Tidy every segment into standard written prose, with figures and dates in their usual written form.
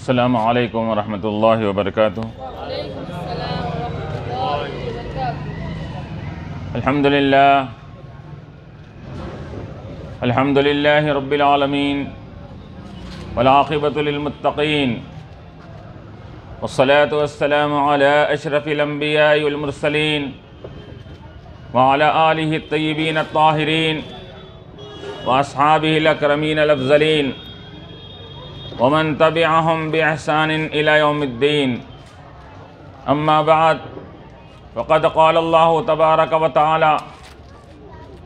अस्सलामु अलैकुम वरहमतुल्लाहि वबरकातुहू। अल्हम्दुलिल्लाहि रब्बिल आलमीन वल आक़िबतु लिल मुत्तक़ीन वस्सलातु वस्सलामु अला अशरफिल अंबियाइ वल मुरसलीन व अला आलिहि अत्तय्यिबीन अत्ताहिरीन व अस्हाबिहिल अकरमीन अल अफ़ज़लीन वमन तबिअहुम बिइहसानिन इला यौमिद्दीन। अम्मा बाद फ़क़द क़ाल अल्लाहु तबारक व तआला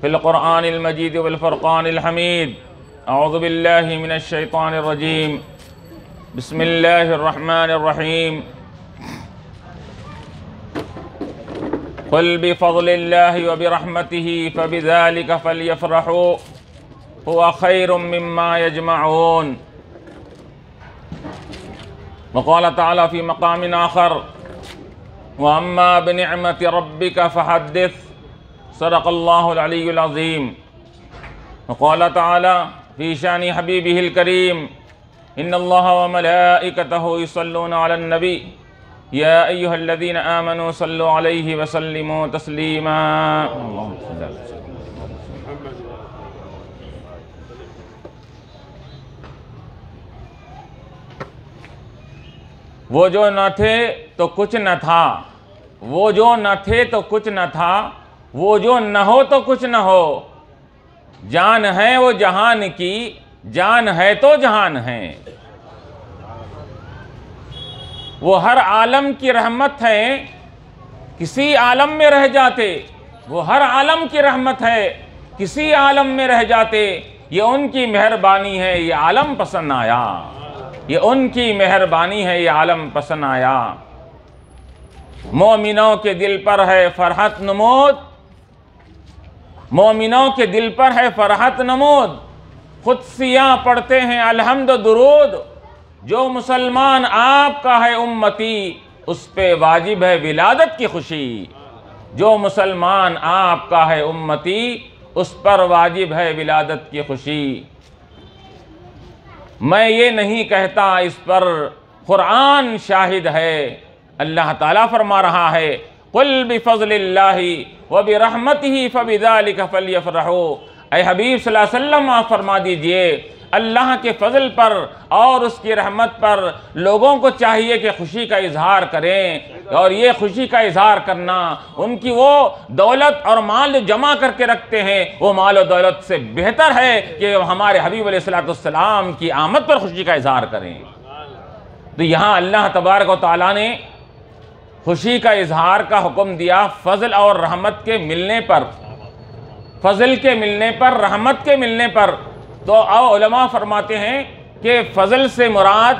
फ़िल क़ुरआनिल मजीद वल फ़ुरक़ानिल हमीद। अऊज़ु बिल्लाहि मिनश शैतानिर रजीम। बिस्मिल्लाहिर रहमानिर रहीम। क़ुल बिफ़ज़लिल्लाहि व बिरहमतिही फ़बिज़ालिका फ़ल्यफ़रहू हुवा ख़ैरुम मिम्मा यजमऊन। वक़ाल तआला फ़ी मक़ामिन आख़र व अम्मा बिनिअमति रब्बिका फ़हद्दिस। सदक़ल्लाहुल अलियुल अज़ीम। वक़ाल तआला फ़ी शानि हबीबिहिल करीम इन्नल्लाह व मलाइकतहु युसल्लूना अलन नबी या अय्युहल्लज़ीना आमनू सल्लु अलैहि व सल्लिमू तस्लीमा। वो जो न थे तो कुछ न था, वो जो न थे तो कुछ न था, वो जो न हो तो कुछ न हो। जान है वो जहान की, जान है तो जहान है। वो हर आलम की रहमत है, किसी आलम में रह जाते। वो हर आलम की रहमत है, किसी आलम में रह जाते। ये उनकी मेहरबानी है, ये आलम पसंद आया। ये उनकी मेहरबानी है, ये आलम पसंद आया। मोमिनों के दिल पर है फरहत नमूद, मोमिनों के दिल पर है फरहत नमूद। खुदसियाँ पढ़ते हैं अलहम्द दुरूद। जो मुसलमान आपका है उम्मती, उस पे वाजिब है विलादत की खुशी। जो मुसलमान आपका है उम्मती, उस पर वाजिब है विलादत की खुशी। मैं ये नहीं कहता, इस पर कुरान शाहिद है। अल्लाह ताला फरमा रहा है कुल बिफ़ज़लिल्लाहि व बिरहमतिही फ़बिज़ालिका फ़ल्यफ़रहू। ऐ हबीब सल्लल्लाहु अलैहि वसल्लम आप फरमा दीजिए, अल्लाह के फ़ज़ल पर और उसकी रहमत पर लोगों को चाहिए कि खुशी का इजहार करें। और ये खुशी का इजहार करना, उनकी वो दौलत और माल जमा करके रखते हैं, वो माल और दौलत से बेहतर है कि हमारे हबीब अलैहिस्सलाम की आमद पर खुशी का इजहार करें। तो यहाँ अल्लाह तबारक व तआला ने खुशी का इजहार का हुक्म दिया फ़ज़ल और रहमत के मिलने पर। फ़ज़ल के मिलने पर, रहमत के मिलने पर। तो उलमा फरमाते हैं कि फ़ज़ल से मुराद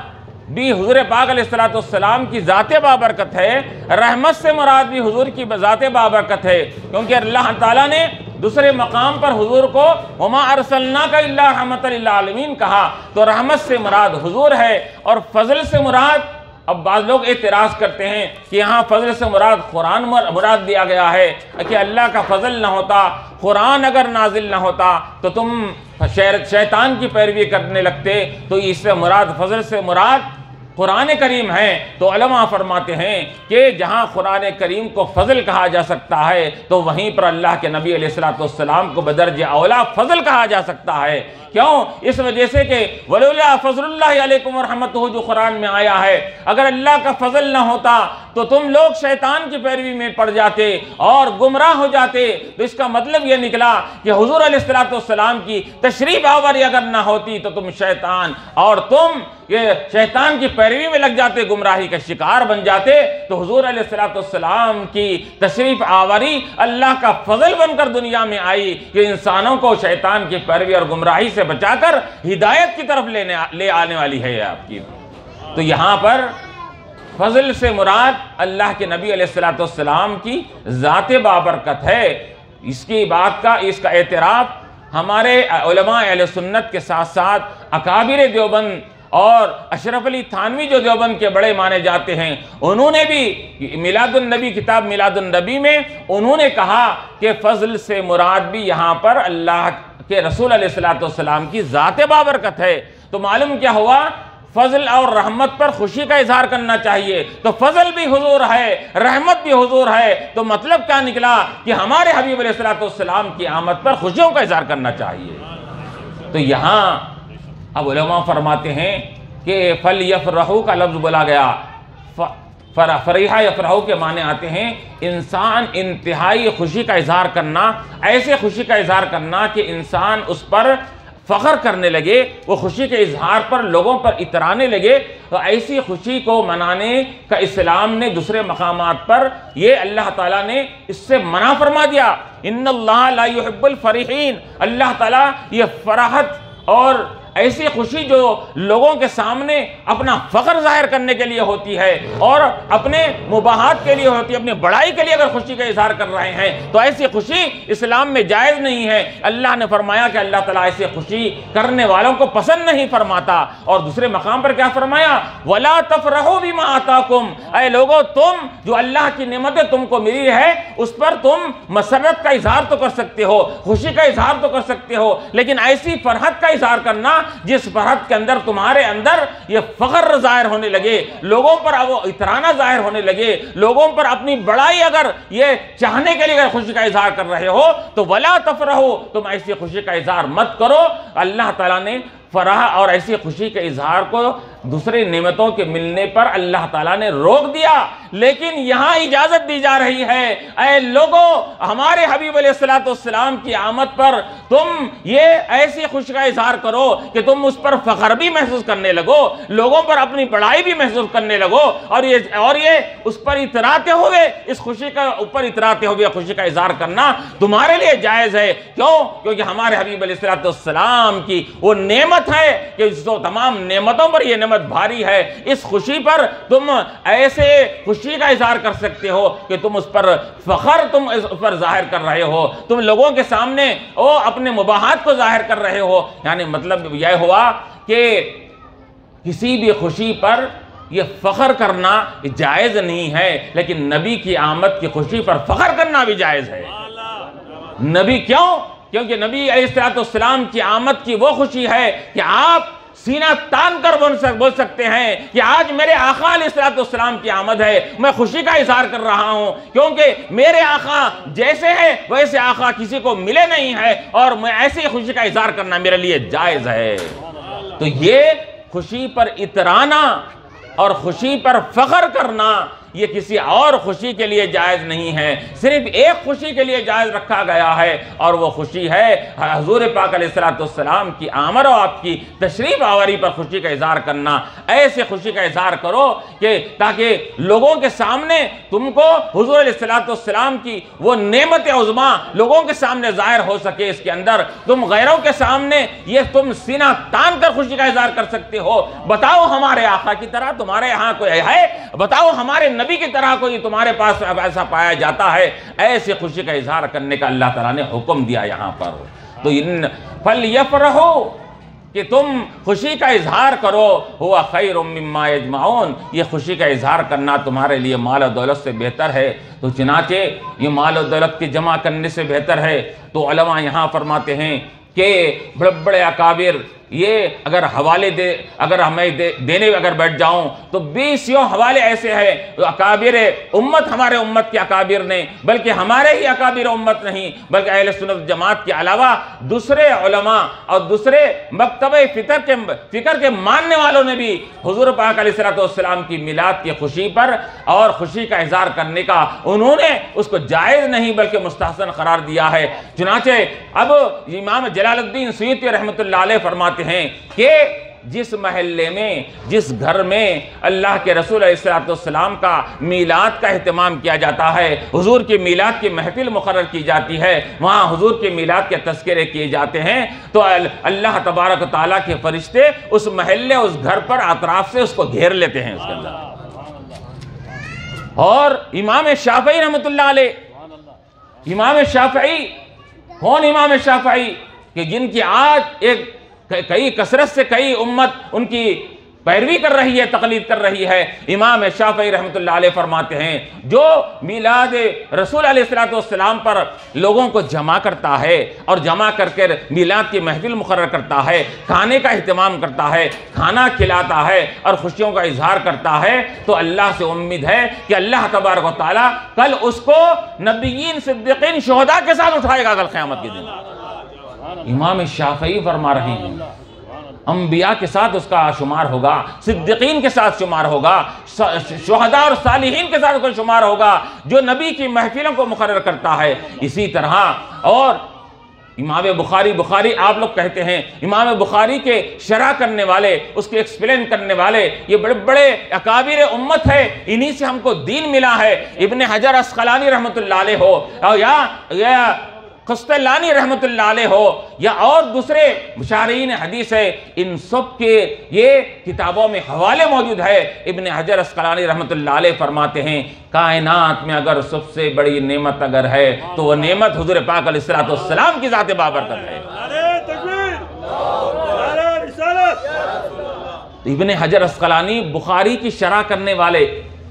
भी हुज़ूर पाक अलैहिस्सलाम की ज़ात बाबरकत है, रहमत से मुराद भी हुज़ूर की ज़ात बाबरकत है। क्योंकि अल्लाह ताला ने दूसरे मकाम पर हुज़ूर को वमा अरसलनाका इल्ला रहमतल लिल आलमीन कहा, तो रहमत से मुराद हुज़ूर है। और फ़ज़ल से मुराद, अब बाज़ लोग एतराज़ करते हैं कि यहाँ फ़ज़ल से मुराद कुरान मुराद दिया गया है कि अल्लाह का फ़ज़ल ना होता, कुरान अगर नाजिल ना होता तो तुम शैतान की पैरवी करने लगते। तो इससे मुराद, फ़ज़ल से मुराद कुरान करीम है। तो उलमा फरमाते हैं कि जहाँ कुरान करीम को फ़ज़ल कहा जा सकता है, तो वहीं पर अल्लाह के नबी अलैहिस्सलाम को बदर्ज औला फ़ज़ल कहा जा सकता है। क्यों? इस वजह से कि वलौला फ़ज़लुल्लाहि अलैकुम व रहमतुहु जो कुरान में आया है, अगर अल्लाह का फ़ज़ल ना होता तो तुम लोग शैतान की पैरवी में पड़ जाते और गुमराह हो जाते। तो इसका मतलब यह निकला कि हुज़ूर अलैहिस्सलाम की तशरीफ़ आवर अगर ना होती तो तुम शैतान और तुम ये शैतान की पैरवी में लग जाते, गुमराही का शिकार बन जाते। तो हुज़ूर अलैहिस्सलाम की तशरीफ़ आवारी अल्लाह का फ़ज़ल बनकर दुनिया में आई कि इंसानों को शैतान की पैरवी और गुमराही से बचाकर हिदायत की तरफ ले आने वाली है आपकी। तो यहाँ पर फ़ज़ल से मुराद अल्लाह के नबी अलैहिस्सलाम की ज़ात बाबरकत है। इसकी बात का, इसका एतराफ़ हमारे उलमा अहले सुन्नत के साथ साथ अकाबिर देवबंद और अशरफ अली थानवी जो देवबंद के बड़े माने जाते हैं, उन्होंने भी मिलादुन नबी, किताब मिलादुन नबी में उन्होंने कहा कि फ़ज़ल से मुराद भी यहाँ पर अल्लाह के रसूल अलैहिस्सलाम की ज़ात बाबरकत है। तो मालूम क्या हुआ, फजल और रहमत पर खुशी का इजहार करना चाहिए। तो फजल भी हुजूर है, रहमत भी हुजूर है, तो मतलब क्या निकला कि हमारे हबीब अलैहिस्सलाम की आमद पर खुशियों का इजहार करना चाहिए। तो यहाँ अब उलमा फरमाते हैं कि फल यफरहू का लफ्ज़ बोला गया, फरीहा यफरहू के माने आते हैं इंसान इंतहाई खुशी का इजहार करना, ऐसे खुशी का इजहार करना कि इंसान उस पर फ़ख्र करने लगे, वो खुशी के इजहार पर लोगों पर इतराने लगे। तो ऐसी खुशी को मनाने का इस्लाम ने दूसरे मकामात पर ये अल्लाह ताला ने इससे मना फरमा दिया। इन्नल्लाह ला युहिब्बुल फरीहीन, अल्लाह ताला ये फराहत और ऐसी खुशी जो लोगों के सामने अपना फ़ख्र ज़ाहिर करने के लिए होती है और अपने मुबाहात के लिए होती है, अपनी बड़ाई के लिए अगर खुशी का इजहार कर रहे हैं तो ऐसी खुशी इस्लाम में जायज़ नहीं है। अल्लाह ने फरमाया कि अल्लाह ताला ऐसी खुशी करने वालों को पसंद नहीं फरमाता। और दूसरे मकाम पर क्या फरमाया, वला तफरहू बिमा आताकुम, ऐ लोगो तुम जो अल्लाह की नेमतें तुमको मिली है उस पर तुम मसरत का इजहार तो कर सकते हो, खुशी का इजहार तो कर सकते हो, लेकिन ऐसी फरहत का इजहार करना जिस फरहत के अंदर तुम्हारे अंदर ये फख्र जाहिर होने लगे, लोगों पर अब इतराना जाहिर होने लगे, लोगों पर अपनी बड़ाई अगर ये चाहने के लिए अगर खुशी का इजहार कर रहे हो तो वला तफरहू, तुम ऐसी खुशी का इजहार मत करो। अल्लाह ताला ने फराह और ऐसी खुशी के इजहार को दूसरी नेमतों के मिलने पर अल्लाह ताला ने रोक दिया, लेकिन यहां इजाजत दी जा रही है, ऐ लोगों हमारे हबीब अलैहिस्सलाम की आमद पर तुम ये ऐसी खुशी का इजहार करो कि तुम उस पर फख्र भी महसूस करने लगो, लोगों पर अपनी बड़ाई भी महसूस करने लगो, और ये उस पर इतराते हुए, इस खुशी का ऊपर इतराते हुए खुशी का इजहार करना तुम्हारे लिए जायज़ है। क्यों? क्योंकि हमारे हबीब अलैहिस्सलाम की वो नेमत है कि जो तमाम नेमतों पर ये नेमत भारी है, इस खुशी पर तुम ऐसे खुशी का इजहार कर सकते हो कि तुम उस पर फख्र तुम उस पर जाहिर कर रहे हो, तुम लोगों के सामने अपने मुबाहात को जाहिर कर रहे हो। यानी मतलब यह हुआ कि किसी भी खुशी पर यह फ़ख्र करना जायज़ नहीं है, लेकिन नबी की आमद की खुशी पर फ़ख्र करना भी जायज़ है। नबी क्यों? क्योंकि नबी अलैहिस्सलाम की आमद की वो खुशी है कि आप सीना तान कर बोल सकते हैं कि आज मेरे आका अलैहिस्सलाम की आमद है, मैं खुशी का इजहार कर रहा हूं, क्योंकि मेरे आका जैसे है वैसे आका किसी को मिले नहीं है, और मैं ऐसी खुशी का इजहार करना मेरे लिए जायज़ है। तो ये खुशी पर इतराना और खुशी पर फख्र करना ये किसी और खुशी के लिए जायज़ नहीं है, सिर्फ एक खुशी के लिए जायज़ रखा गया है, और वो खुशी है हुज़ूर पाक अलैहिस्सलाम की आमद और आपकी तशरीफ़ आवारी पर खुशी का इजहार करना। ऐसे खुशी का इजहार करो कि ताकि लोगों के सामने तुमको हुज़ूर अलैहिस्सलाम की वो नेमत उज़्मा लोगों के सामने ज़ाहिर हो सके। इसके अंदर तुम गैरों के सामने ये तुम सीना तान कर खुशी का इजहार कर सकते हो। बताओ हमारे आका की तरह तुम्हारे यहाँ कोई है? बताओ हमारे नबी की तरह कोई तुम्हारे पास ऐसा पाया जाता है? ऐसे खुशी का इजहार करने का अल्लाह ताला ने हुक्म दिया यहाँ पर। तो इन फल यफरहू कि तुम खुशी का इजहार करो, हुआ खैरुम मिम्मा यजमाऊन, ये खुशी का इजहार करना तुम्हारे लिए माल और दौलत से बेहतर है। तो चुनाचे ये माल और दौलत की जमा करने से बेहतर है। तो उलमा यहाँ फरमाते हैं कि बड़े बड़े अकाबिर ये अगर हवाले अगर हमें देने अगर बैठ जाऊं तो 20 हवाले ऐसे हैं, तो अकाबिर उम्मत, हमारे उम्मत के अकाबिर ने, बल्कि हमारे ही अकाबिर उम्मत नहीं बल्कि अहले सुन्नत जमात के अलावा दूसरे उलमा और दूसरे मकतबे फ़िक्र के मानने वालों ने भी हुज़ूर पाक अलैहिस्सलाम की मिलाद की खुशी पर और खुशी का इजहार करने का उन्होंने उसको जायज़ नहीं बल्कि मुस्तहसन करार दिया है। चुनाचे अब इमाम जलालुद्दीन सुयूती रहमतुल्लाह अलैह फरमाते हैं कि जिस महल्ले में, जिस घर में अल्लाह के रसूल अलैहिस्सलाम का मीलाद का एहतमाम किया जाता है, हुजूर की मीलाद की महफिल मुकर्रर की जाती है, वहाँ हुजूर के मीलाद के तज़किरे किए जाते हैं, तो अल्लाह तबारक व तआला के फरिश्ते उस महल्ले, उस घर पर अतराफ से उसको घेर लेते हैं उसके अंदर। और इमाम शाफ़ई रहमतुल्लाह अलैह, इमाम शाफ़ई कौन? इमाम शाफ़ई कि जिनकी आज कई कसरत से कई उम्मत उनकी पैरवी कर रही है, तकलीद कर रही है। इमाम शाफई रहमतुल्लाह अलैह फरमाते हैं, जो मिलाद रसूल अलैहिस्सलाम पर लोगों को जमा करता है और जमा करके मिलाद की महफिल मुकर्रर करता है, खाने का एहतमाम करता है, खाना खिलाता है और खुशियों का इजहार करता है, तो अल्लाह से उम्मीद है कि अल्लाह तबारक व तआला कल उसको नबिय्यीन, सिद्दीकीन, शुहदा के साथ उठाएगा कल क़यामत के दिन। इमाम शाफई फरमा रहे हैं, अंबिया के साथ उसका शुमार होगा, सिद्दीकीन के साथ शुमार होगा, शुहदा और सालिहीन के साथ उसका शुमार होगा, जो नबी की महफिलों को मुकर्रर करता है। इसी तरह और इमाम बुखारी आप लोग कहते हैं, इमाम बुखारी के शरह करने वाले, उसके एक्सप्लेन करने वाले ये बड़े बड़े अकाबिर उम्मत है, इन्हीं से हमको दीन मिला है। इब्ने हजर अस्क़लानी रहमतुल्लाह अलैह हो या क़स्तिलानी रहमतुल्लाह अलैह हो या और दूसरे मुशारिईन हदीस है, इन सब के ये किताबों में हवाले मौजूद है। इब्ने हजर अस्क़लानी रहमतुल्लाह अलैह फरमाते हैं, कायनात में अगर सबसे बड़ी नेमत अगर है तो वह नेमत हुज़ूर पाक अलैहिस्सलाम की ज़ात बाबरकत है। इब्ने हजर अस्क़लानी बुखारी की शरह करने वाले,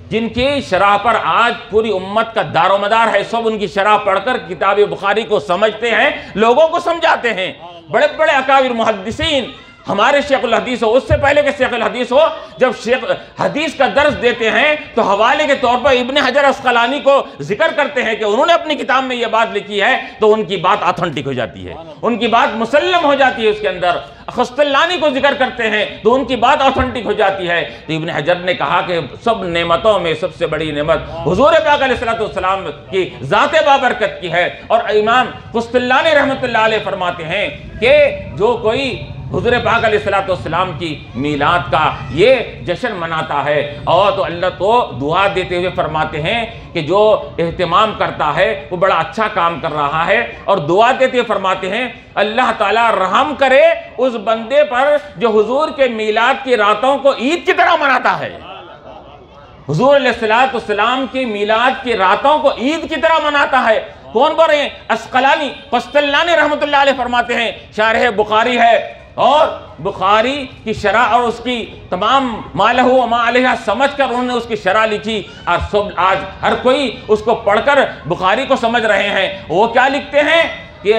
जिनकी शरह पर आज पूरी उम्मत का दारोमदार है, सब उनकी शरह पढ़कर किताब बुखारी को समझते हैं, लोगों को समझाते हैं। बड़े बड़े अकाबिर मुहद्दिसीन, हमारे शेखुल हदीस हो, उससे पहले के शेखुल हदीस हो, जब शेख हदीस का दर्स देते हैं तो हवाले के तौर पर इब्ने हजर अस्क़लानी को जिक्र करते हैं कि उन्होंने अपनी किताब में यह बात लिखी है, तो उनकी बात ऑथेंटिक हो जाती है, उनकी बात मुसल्लम हो जाती है उसके अंदर। क़स्तिलानी को जिक्र करते हैं तो उनकी बात ऑथेंटिक हो जाती है। तो इब्ने हजर ने कहा कि सब नेमतों में सबसे बड़ी नेमत हुज़ूर पाक अलैहिस्सलाम की ज़ात बाबरकत की है। और इमाम क़स्तिलानी रहमतुल्लाह अलैह फरमाते हैं कि जो कोई हुज़ूर पाक अलैहिस्सलाम की मीलाद का ये जश्न मनाता है और तो अल्लाह तो दुआ देते हुए फरमाते हैं कि जो एहतमाम करता है वो बड़ा अच्छा काम कर रहा है, और दुआ देते हुए फरमाते हैं अल्लाह ताला रहम करे उस बंदे पर जो हुज़ूर के मीलाद की रातों को ईद की तरह मनाता है। हुज़ूर अलैहिस्सलाम की मीलाद की रातों को ईद की तरह मनाता है। कौन बोल रहे हैं? अस्क़लानी क़स्तिलानी रहमतुल्लाह अलैह फरमाते हैं, शारह बुखारी है और बुखारी की शरह और उसकी तमाम मालहू मा अलैहा समझ कर उन्होंने उसकी शरह लिखी, और सब आज हर कोई उसको पढ़कर बुखारी को समझ रहे हैं। वो क्या लिखते हैं कि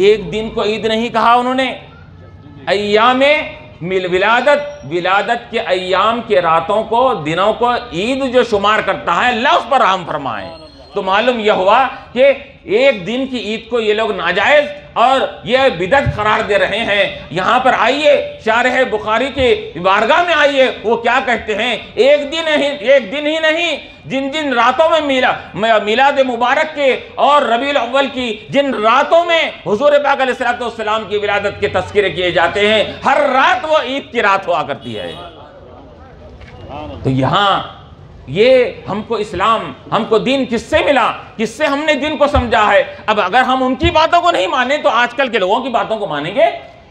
एक दिन को ईद नहीं कहा उन्होंने, अय्यामे विलादत के अय्याम के रातों को, दिनों को ईद जो शुमार करता है, अल्लाह उस पर रहम फरमाए। तो मालूम यह हुआ कि एक दिन की ईद को ये लोग नाजायज और ये बिदअत करार दे रहे हैं। यहाँ पर आइए, शारह बुखारी के बारगाह में आइए, वो क्या कहते हैं, एक दिन ही नहीं, जिन जिन रातों में मिलाद मुबारक के और रबीउल अव्वल की जिन रातों में हुज़ूर पाक अलैहिस्सलाम की विलादत के तज़किरे किए जाते हैं, हर रात वो ईद की रात हुआ करती है। तो यहाँ ये हमको इस्लाम, हमको दीन किससे मिला, किससे हमने दीन को समझा है। अब अगर हम उनकी बातों को नहीं माने तो आजकल के लोगों की बातों को मानेंगे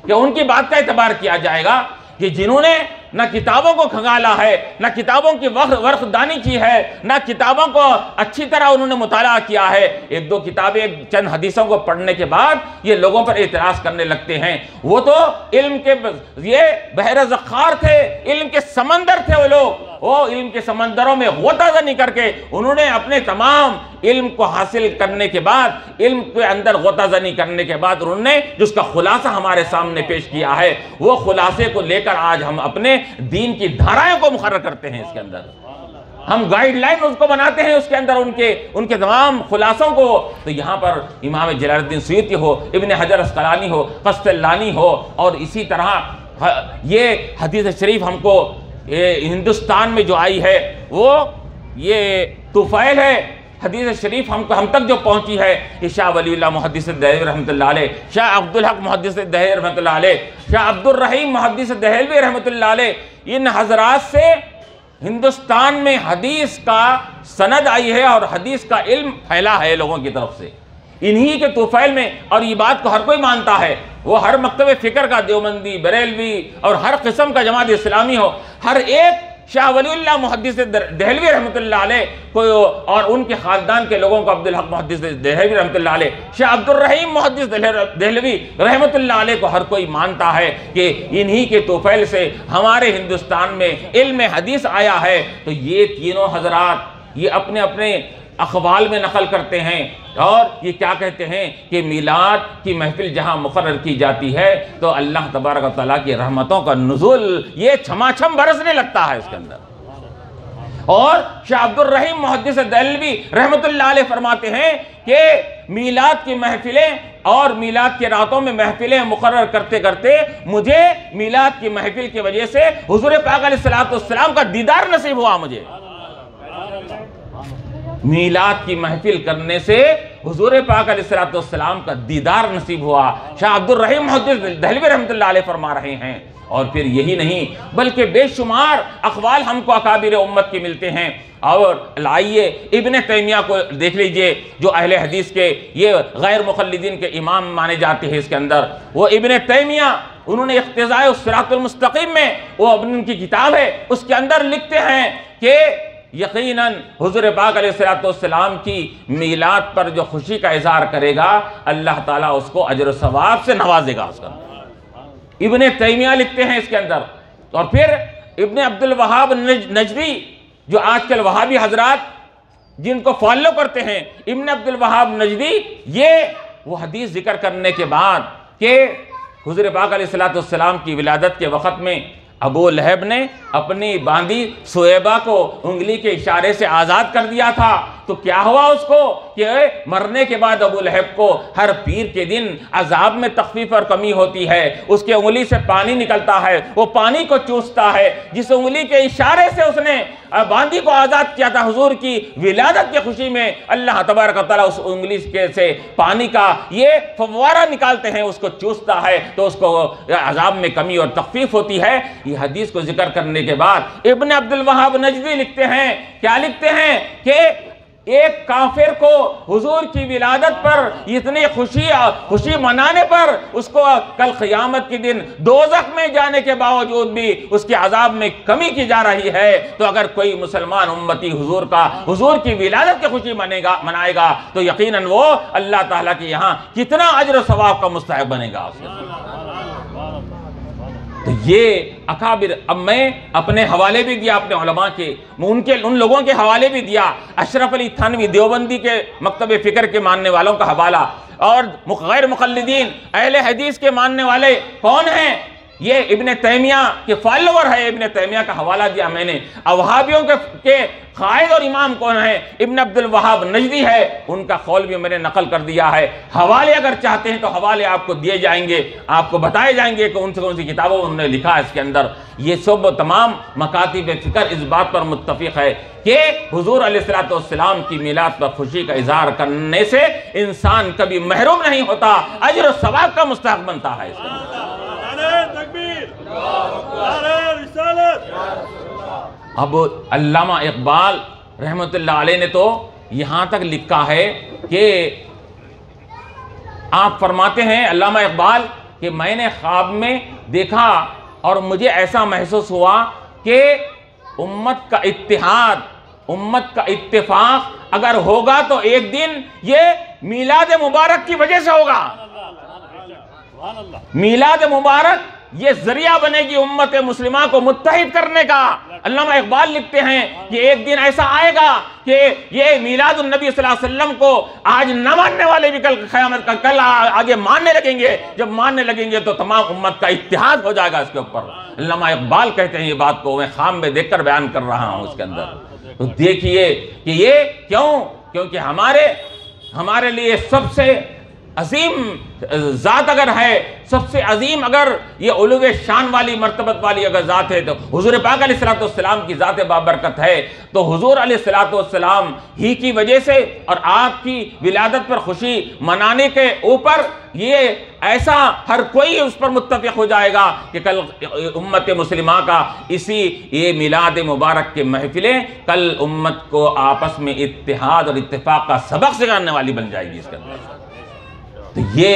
कि उनकी बात का एतबार किया जाएगा कि जिन्होंने ना किताबों को खंगाला है, ना किताबों की वर्खदानी की है, ना किताबों को अच्छी तरह उन्होंने मुताला किया है। एक दो किताबें, चंद हदीसों को पढ़ने के बाद ये लोगों पर एतराज़ करने लगते हैं। वो तो इल्म के ये बहर ज़ख़ार थे, इल्म के समंदर थे वो लोग। वो इल्म के समंदरों में गोताज़नी करके उन्होंने अपने तमाम इल्म को हासिल करने के बाद, इल्म के अंदर गोताज़नी करने के बाद उन्होंने जिसका खुलासा हमारे सामने पेश किया है, वो खुलासे को लेकर आज हम अपने दीन की धाराएं को मुकर्रर करते हैं। इसके अंदर हम गाइडलाइन उसको बनाते हैं, उसके अंदर उनके तमाम खुलासों को। तो यहाँ पर इमाम जलालुद्दीन सुयूती हो, इब्ने हजर अस्क़लानी हो, क़स्तिलानी हो, और इसी तरह ये हदीस शरीफ हमको हिंदुस्तान में जो आई है वो ये तुफ़ैल है। हदीस शरीफ हम तक जो पहुंची है, शाह वलीउल्लाह मुहद्दिस दहलवी रहमतुल्लाह अलैह, शाह अब्दुल हक मुहद्दिस दहलवी रहमतुल्लाह अलैह, शाह अब्दुल रहीम मुहद्दिस दहलवी रहमतुल्लाह अलैह, इन हजरात से हिंदुस्तान में हदीस का सनद आई है और हदीस का इल्म फैला है लोगों की तरफ से, इन्हीं के तुफ़ैल में। और ये बात को हर कोई मानता है, वो हर मकतब फ़िक्र का, देवबंदी, बरेलवी और हर किस्म का जमात इस्लामी हो, हर एक शाह वलीउल्लाह मुहद्दिस देहलवी रहमतुल्लाह अलैह को और उनके खानदान के लोगों को अब्दुल हक मुहद्दिस देहलवी रहमतुल्लाह अलैह, शाह अब्दुल रहीम मुहद्दिस देहलवी रहमतुल्लाह अलैह को हर कोई मानता है कि इन्हीं के तोफैल से हमारे हिंदुस्तान में इल्म हदीस आया है। तो ये तीनों हजरात ये अपने अपने अखबाल में नकल करते हैं और ये क्या कहते हैं कि मिलाद की महफिल जहाँ मुकर्रर की जाती है तो अल्लाह तबारक व तआला की रहमतों का नुज़ुल ये छमाछम बरसने लगता है इसके अंदर। और शाह अब्दुल रहीम मुहद्दिस देहलवी रहमतुल्लाह अलैह फरमाते हैं कि मीलाद की महफिलें और मीलाद के रातों में महफिलें मुकर्रर करते करते मुझे मीलाद की महफिल की वजह से हुज़ूर पाक अलैहिस्सलाम का दीदार नसीब हुआ। मुझे मीलाद की महफिल करने से हुजूर पाक अलैहिस्सलाम का दीदार नसीब हुआ, शाह अब्दुल रहीम मुहद्दिस देहलवी रहमतुल्लाह अलैह फरमा रहे हैं। और फिर यही नहीं बल्कि बेशुमार अक़वाल हमको अकाबिर उम्मत के मिलते हैं। और लाइए इब्ने तैमिया को देख लीजिए जो अहले हदीस के ये गैर मुक़ल्लिदीन के इमाम माने जाते हैं। इसके अंदर वो इब्ने तैमिया उन्होंने इक़्तिज़ाए सिरातुल मुस्तक़ीम में वो उनकी किताब है उसके अंदर लिखते हैं कि यकीनन हुज़ूर पाक अलैहिस्सलाम की मीलाद पर जो खुशी का इज़हार करेगा अल्लाह ताला उसको अजर सवाब से नवाजेगा। उसका इब्ने तैमिया लिखते हैं इसके अंदर। और फिर इब्ने अब्दुल वहाब नजदी जो आजकल वहाबी हजरात जिनको फॉलो करते हैं, इब्ने अब्दुल वहाब नजदी ये वो हदीस जिक्र करने के बाद कि हुज़ूर पाक अलैहिस्सलाम की विलादत के वक़्त में अबू लहब ने अपनी बांदी सुएबा को उंगली के इशारे से आज़ाद कर दिया था। तो क्या हुआ उसको कि मरने के बाद अबू लहब को हर पीर के दिन अजाब में तखफीफ और कमी होती है, उसके उंगली से पानी निकलता है, वो पानी को चूसता है जिस उंगली के इशारे से उसने बांदी को आज़ाद किया था हुजूर की विलादत की खुशी में अल्लाह तबारक व तआला उस उंगली के से पानी का ये फव्वारा निकालते हैं, उसको चूसता है तो उसको अजाब में कमी और तखफीफ होती है। ये हदीस को जिक्र करने के बाद इब्ने अब्दुल वहाब नजदी लिखते हैं, क्या लिखते हैं कि एक काफिर को हुजूर की विलादत पर इतनी खुशी मनाने पर उसको कल क़यामत के दिन दोज़ख में जाने के बावजूद भी उसके अजाब में कमी की जा रही है। तो अगर कोई मुसलमान उम्मती हुजूर की विलादत की खुशी मनाएगा तो यकीनन वो अल्लाह ताला के यहाँ कितना अजर सवाब का मुस्तहिक़ बनेगा। तो ये अकाबिर, अब मैं अपने हवाले भी दिया अपने उलमा के, उन लोगों के हवाले भी दिया, अशरफ अली थानवी देवबंदी के मकतब फ़िक्र के मानने वालों का हवाला और गैर मुक़ल्लिदीन अहले हदीस के मानने वाले कौन हैं, ये इब्ने तैमिया के फॉलोवर है, इब्ने तैमिया का हवाला दिया मैंने। वहाबियों के कायद और इमाम कौन है, इब्ने अब्दुल वहाब नजदी है, उनका कौल भी मैंने नकल कर दिया है। हवाले अगर चाहते हैं तो हवाले आपको दिए जाएंगे, आपको बताए जाएंगे कि कौन सी किताबों उन्होंने लिखा है इसके अंदर। ये सब तमाम मकातिब फ़िक्र इस बात पर मुत्तफ़िक़ है कि हुज़ूर अलैहिस्सलाम की मिलाद पर खुशी का इज़हार करने से इंसान कभी महरूम नहीं होता, अजर और सवाब का मुस्तहिक़ बनता है। इसके अंदर अब अल्लामा इक़बाल रहमतुल्लाह अलैह ने तो यहाँ तक लिखा है कि आप फरमाते हैं अल्लामा इक़बाल कि मैंने ख्वाब में देखा और मुझे ऐसा महसूस हुआ कि उम्मत का इत्तिहाद, उम्मत का इत्तेफाक अगर होगा तो एक दिन ये मीलाद मुबारक की वजह से होगा। मीलाद मुबारक ये जरिया बनेगी उम्मत मुस्लिमा को मुत्तहिद करने का। अल्लामा इक़बाल लिखते हैं कि एक दिन ऐसा आएगा कि ये मीलाद नबी सल्लल्लाहु अलैहि वसल्लम को आज न मानने वाले भी कल क़यामत का कल आगे मानने लगेंगे। जब मानने लगेंगे तो तमाम उम्मत का इत्तिहाद हो जाएगा इसके ऊपर। अल्लामा इक़बाल कहते हैं ये बात को मैं ख़ाम में देखकर बयान कर रहा हूँ उसके अंदर। तो देखिए कि ये क्यों, क्योंकि हमारे लिए सबसे अजीम ज़ात अगर है, सबसे अजीम अगर ये उलूवे शान वाली मर्तबत वाली अगर ज़ात है तो हुज़ूर पाक अलैहिस्सलाम की ज़ात बाबरकत है। तो हुज़ूर अलैहिस्सलाम ही की वजह से और आपकी विलादत पर खुशी मनाने के ऊपर ये ऐसा हर कोई उस पर मुत्तफ़िक़ हो जाएगा कि कल उम्मत मुस्लिमा का इसी ये मिलाद मुबारक के महफिलें कल उम्मत को आपस में इत्तिहाद और इत्तेफाक का सबक सिखाने वाली बन जाएगी इसके अंदर। तो ये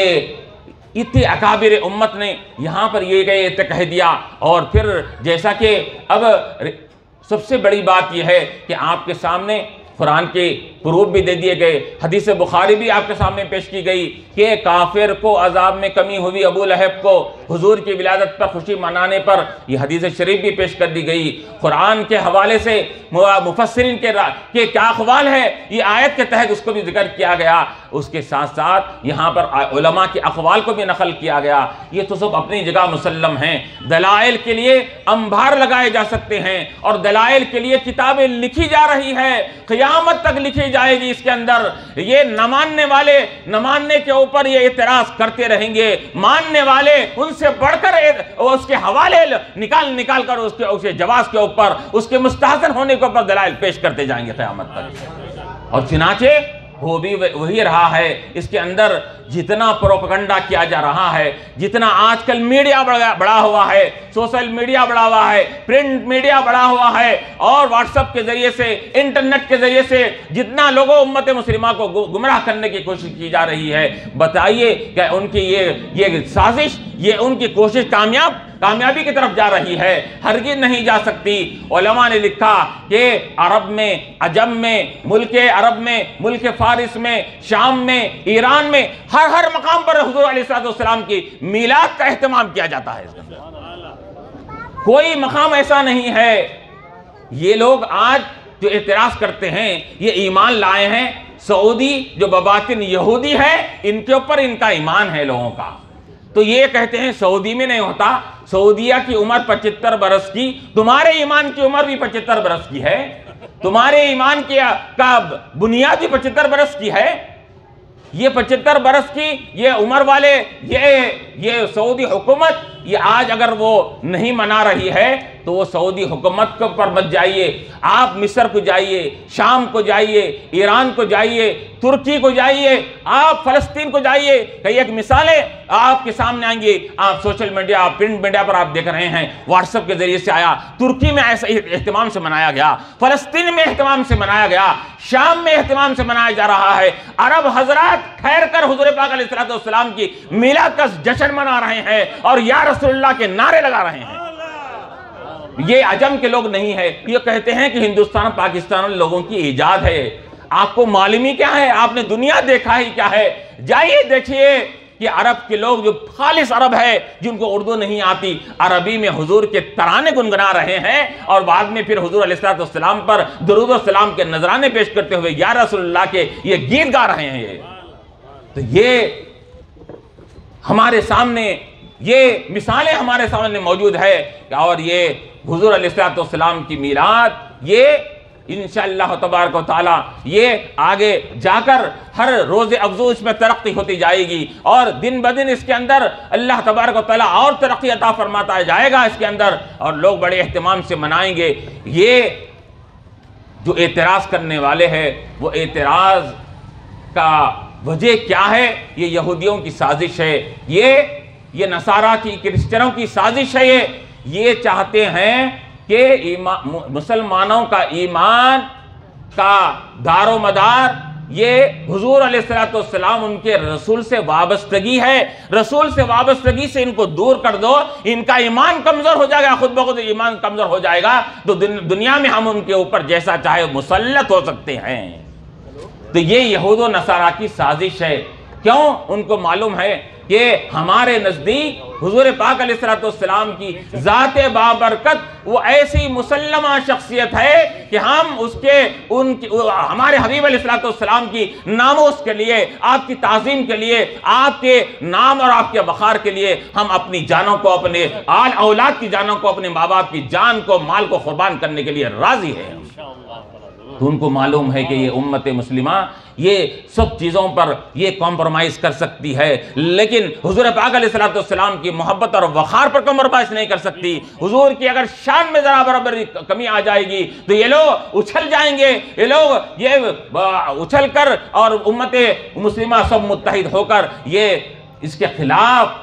इतने अकाबिर उम्मत ने यहाँ पर ये कह दिया। और फिर जैसा कि अब सबसे बड़ी बात यह है कि आपके सामने कुरान के प्रूफ भी दे दिए गए, हदीस बुखारी भी आपके सामने पेश की गई कि काफिर को अजाब में कमी हुई, अबू लहब को हुजूर की विलादत पर खुशी मनाने पर यह हदीस शरीफ भी पेश कर दी गई। कुरान के हवाले से मुफस्सिरीन के क्या अक़वाल है, ये आयत के तहत उसको भी जिक्र किया गया। उसके साथ साथ यहाँ पर उलमा के अक़वाल को भी नकल किया गया। ये तो सब अपनी जगह मुसल्लम हैं। दलाइल के लिए अंबार लगाए जा सकते हैं और दलाइल के लिए किताबें लिखी जा रही है, क़यामत तक लिखी जाएगी। इसके अंदर ये न मानने वाले न मानने के ऊपर ये इतराज करते रहेंगे, मानने वाले उनसे बढ़कर उसके हवाले निकाल कर उसके जवाब के ऊपर, उसके मुस्तहसन होने के ऊपर दलाइल पेश करते जाएंगे क़यामत तक। और चुनाचे वो भी वही रहा है। इसके अंदर जितना प्रोपेगेंडा किया जा रहा है, जितना आजकल मीडिया बढ़ा हुआ है, सोशल मीडिया बढ़ा हुआ है, प्रिंट मीडिया बढ़ा हुआ है और व्हाट्सएप के जरिए से, इंटरनेट के जरिए से जितना लोगों उम्मत मुस्लिमा को गुमराह करने की कोशिश की जा रही है, बताइए कि उनकी ये साजिश, ये उनकी कोशिश कामयाबी की तरफ जा रही है? हरगिज़ नहीं जा सकती। उलमा ने लिखा कि अरब में, अजम में, मुल्क अरब में, मुल्क फारिस में, शाम में, ईरान में, हर मकाम पर हुजूर अलैहिस्सलाम की मीलाद का एहतमाम किया जाता है। कोई मकाम ऐसा नहीं है। ये लोग आज जो एतराज़ करते हैं, ये ईमान लाए हैं सऊदी जो बबातिन यहूदी है, इनके ऊपर इनका ईमान है लोगों का। तो ये कहते हैं सऊदी में नहीं होता, सऊदिया की उम्र 75 बरस की, तुम्हारे ईमान की उम्र भी 75 बरस की है, तुम्हारे ईमान का बुनियाद भी 75 बरस की है। ये 75 बरस की ये उम्र वाले ये सऊदी हुकूमत, ये आज अगर वो नहीं मना रही है तो वो सऊदी हुकूमत के ऊपर मत जाइए। आप मिस्र को जाइए, शाम को जाइए, ईरान को जाइए, तुर्की को जाइए, आप फ़लस्तीन को जाइए। कई एक मिसालें आपके सामने आएंगी। आप सोशल मीडिया, आप प्रिंट मीडिया पर आप देख रहे हैं, व्हाट्सएप के जरिए से आया, तुर्की में ऐसा एहतमाम से मनाया गया, फ़लस्तीन में एहतमाम से मनाया गया, शाम में एहतमाम से मनाया जा रहा है। अरब हजरात ठहर कर हुजूर पाक अलैहिस्सलाम की मीलाद का जश्न मना रहे हैं और या रसूलुल्लाह के नारे लगा रहे हैं। ये अजम के लोग नहीं है। ये कहते हैं कि हिंदुस्तान पाकिस्तान लोगों की ईजाद है। आपको मालूम ही क्या है? आपने दुनिया देखा ही क्या है? जाइए देखिए कि अरब के लोग जो खालिस अरब है, जिनको उर्दू नहीं आती, अरबी में हुजूर के तराने गुनगुना रहे हैं और बाद में फिर हुजूर अलैहिस्सलाम पर दुरूद व सलाम के नजराने पेश करते हुए या रसूलुल्लाह के ये गीत गा रहे हैं। तो ये हमारे सामने, ये मिसालें हमारे सामने मौजूद है। और ये हुजूर अलैहिस्सलाम की मीलाद, ये इंशाअल्लाह तबारक व तआला ये आगे जाकर हर रोज़े अफ़ज़ू इसमें तरक्की होती जाएगी और दिन ब दिन इसके अंदर अल्लाह तबारक व तआला और तरक्की अता फरमाता जाएगा इसके अंदर, और लोग बड़े एहतमाम से मनाएंगे। ये जो एतराज़ करने वाले हैं, वो एतराज़ का वजह क्या है? ये यहूदियों की साजिश है, ये नसारा की, क्रिश्चियनों की साजिश है। ये चाहते हैं कि मुसलमानों का ईमान का दारो मदार ये हुजूर अलैहिस्सलाम उनके रसूल से वाबस्तगी है। रसूल से वाबस्तगी से इनको दूर कर दो, इनका ईमान कमज़ोर हो जाएगा, खुद ब खुद ईमान कमज़ोर हो जाएगा, तो दुनिया में हम उनके ऊपर जैसा चाहे मुसल्लत हो सकते हैं। तो ये यहूद व नसारा की साजिश है। क्यों? उनको मालूम है कि हमारे नज़दीक हुजूर पाक अलैहिस्सलाम की ज़ाते बाबरकत वो ऐसी मुसल्लमा शख्सियत है कि हम हमारे हबीब अलैहिस्सलाम की नामोस के लिए, आपकी ताज़ीम के लिए, आपके नाम और आपके वक़ार के लिए हम अपनी जानों को, अपने आल औलाद की जानों को, अपने माँ बाप की जान को, माल को कुर्बान करने के लिए राज़ी है। तो उनको मालूम है कि ये उम्मत मुस्लिमा ये सब चीज़ों पर ये कॉम्प्रोमाइज़ कर सकती है, लेकिन हुजूर पाक अलैहिस्सलाम की मोहब्बत और वक़ार पर कॉम्प्रोमाइज़ नहीं कर सकती। हुजूर की अगर शान में ज़रा बराबर कमी आ जाएगी तो ये लोग उछल जाएंगे, ये लोग ये उछल कर और उम्मत मुस्लिमा सब मुत्तहिद होकर ये इसके खिलाफ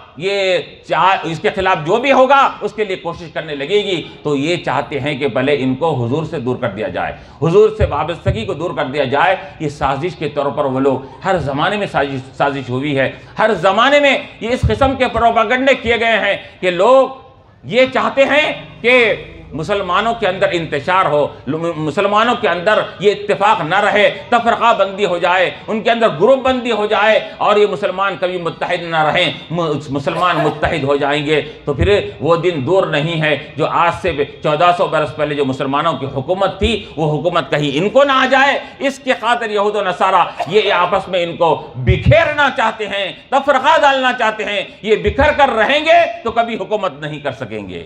जो भी होगा उसके लिए कोशिश करने लगेगी। तो ये चाहते हैं कि भले इनको हुजूर से दूर कर दिया जाए, हुजूर से वाबस्तगी को दूर कर दिया जाए। ये साजिश के तौर पर वो लोग हर ज़माने में साजिश हुई है, हर ज़माने में ये इस किस्म के प्रोपेगेंडे किए गए हैं कि लोग ये चाहते हैं कि मुसलमानों के अंदर इंतशार हो, मुसलमानों के अंदर ये इत्तेफाक न रहे, तफरका बंदी हो जाए, उनके अंदर ग्रुप बंदी हो जाए और ये मुसलमान कभी मुत्तहिद न रहें, मुसलमान मुत्तहिद हो जाएंगे तो फिर वो दिन दूर नहीं है जो आज से 1400 बरस पहले जो मुसलमानों की हुकूमत थी वो हुकूमत कहीं इनको ना आ जाए। इसके खातिर यहूद और नसारा ये आपस में इनको बिखेरना चाहते हैं, तफरका डालना चाहते हैं। ये बिखर कर रहेंगे तो कभी हुकूमत नहीं कर सकेंगे।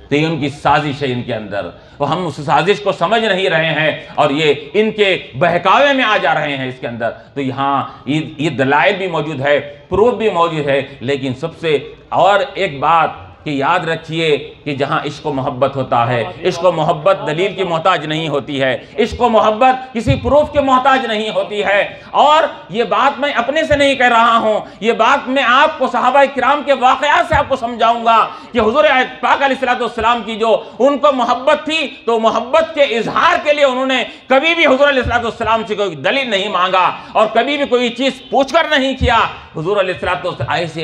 तो ये उनकी साजिश है इनके अंदर, वो हम उस साजिश को समझ नहीं रहे हैं और ये इनके बहकावे में आ जा रहे हैं इसके अंदर। तो यहाँ ये दलाइल भी मौजूद है, प्रूफ भी मौजूद है, लेकिन सबसे और एक बात कि याद रखिए कि जहाँ इश्क व मोहब्बत होता है, इश्क व मोहब्बत दलील की मोहताज नहीं होती है, इश्क व मोहब्बत किसी प्रूफ के मोहताज नहीं होती है। और ये बात मैं अपने से नहीं कह रहा हूँ, ये बात मैं आपको सहाबा किराम के वाक़यात से आपको समझाऊंगा कि हुज़ूर पाक अलैहिस्सलाम की जो उनको मोहब्बत थी तो मोहब्बत के इजहार के लिए उन्होंने कभी भी हुज़ूर अलैहिस्सलाम से कोई दलील नहीं मांगा और कभी भी कोई चीज़ पूछकर नहीं किया। हुज़ूर अलैहिस्सलाम ऐसी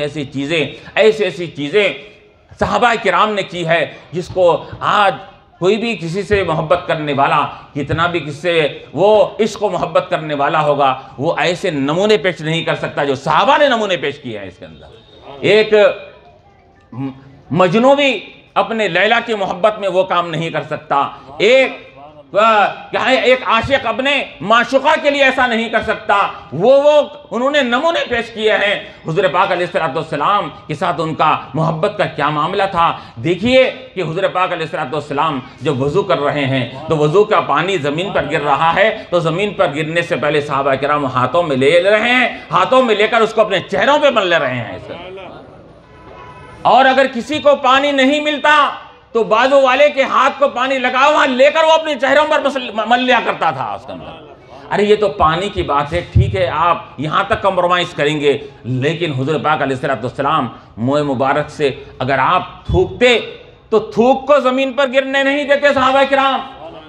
ऐसी चीज़ें सहाबा किराम ने की है जिसको आज कोई भी किसी से मोहब्बत करने वाला, कितना भी किससे वो इश्क और मोहब्बत करने वाला होगा, वो ऐसे नमूने पेश नहीं कर सकता जो सहाबा ने नमूने पेश किए हैं इसके अंदर। एक मजनू भी अपने लैला की मोहब्बत में वो काम नहीं कर सकता, एक आशिक अपने माशुका के लिए ऐसा नहीं कर सकता। वो उन्होंने नमूने पेश किए हैं। हुज़ूर पाक अलैहिस्सलाम के साथ उनका मोहब्बत का क्या मामला था। देखिए कि हुज़ूर पाक अलैहिस्सलाम जब वज़ू कर रहे हैं तो वज़ू का पानी ज़मीन पर गिर रहा है, तो ज़मीन पर गिरने से पहले सहाबा किराम हाथों में ले रहे हैं, हाथों में लेकर उसको अपने चेहरों पर मल ले रहे हैं। और अगर किसी को पानी नहीं मिलता तो बाजू वाले के हाथ को पानी लगा हुआ लेकर वो अपने चेहरों पर मल लिया करता था उसके अंदर। अरे ये तो पानी की बात है, ठीक है आप यहां तक कम्प्रोमाइज करेंगे, लेकिन हुज़ूर पाक अलैहिस्सलाम मुँह मुबारक से अगर आप थूकते तो थूक को जमीन पर गिरने नहीं देते सहाबा किराम,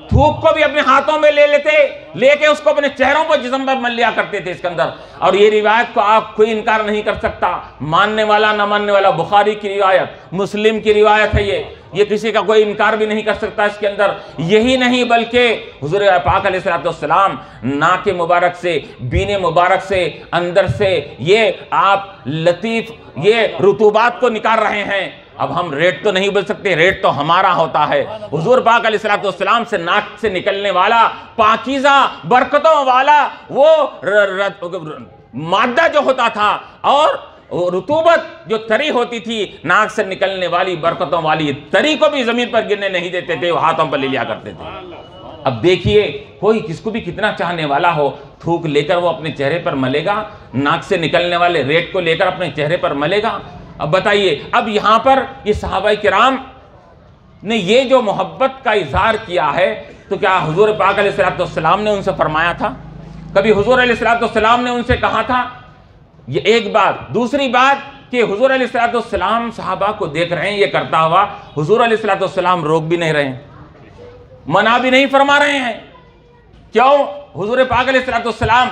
थूक को भी अपने हाथों में लेके उसको अपने चेहरों पर जिस्म पर मल लिया करते थे इसके अंदर। और ये रिवायत को आप कोई इनकार नहीं कर सकता, मानने वाला ना मानने वाला, बुखारी की रिवायत, मुस्लिम की रिवायत है ये किसी का कोई इनकार भी नहीं कर सकता इसके अंदर। यही नहीं बल्कि हुज़ूर पाक अलैहिस्सलाम नाक मुबारक से, बीने मुबारक से, अंदर से ये आप लतीफ़ ये रुतूबात को निकाल रहे हैं। अब हम रेट तो नहीं बोल सकते, रेट तो हमारा होता है। हुज़ूर पाक अलैहिस्सलाम से नाक से निकलने वाला पाकीज़ा बरकतों वाला वो मादा जो होता था और रुतूबत जो तरी होती थी, नाक से निकलने वाली बरकतों वाली तरी को भी जमीन पर गिरने नहीं देते थे, वो हाथों पर ले लिया करते थे। अब देखिए कोई किसको भी कितना चाहने वाला हो, थूक लेकर वो अपने चेहरे पर मलेगा, नाक से निकलने वाले रेट को लेकर अपने चेहरे पर मलेगा। अब बताइए, अब यहां पर ये सहाबा किराम ने ये जो मोहब्बत का इजहार किया है तो क्या हुज़ूर पाक अलैहिस्सलाम ने उनसे फरमाया था? कभी हुज़ूर अलैहिस्सलाम ने उनसे कहा था? ये एक बात। दूसरी बात कि हुज़ूर अलैहिस्सलाम सहाबा को देख रहे हैं ये करता हुआ, हुज़ूर अलैहिस्सलाम रोक भी नहीं रहे हैं, मना भी नहीं फरमा रहे हैं। क्यों? हुज़ूर पाक अलैहिस्सलाम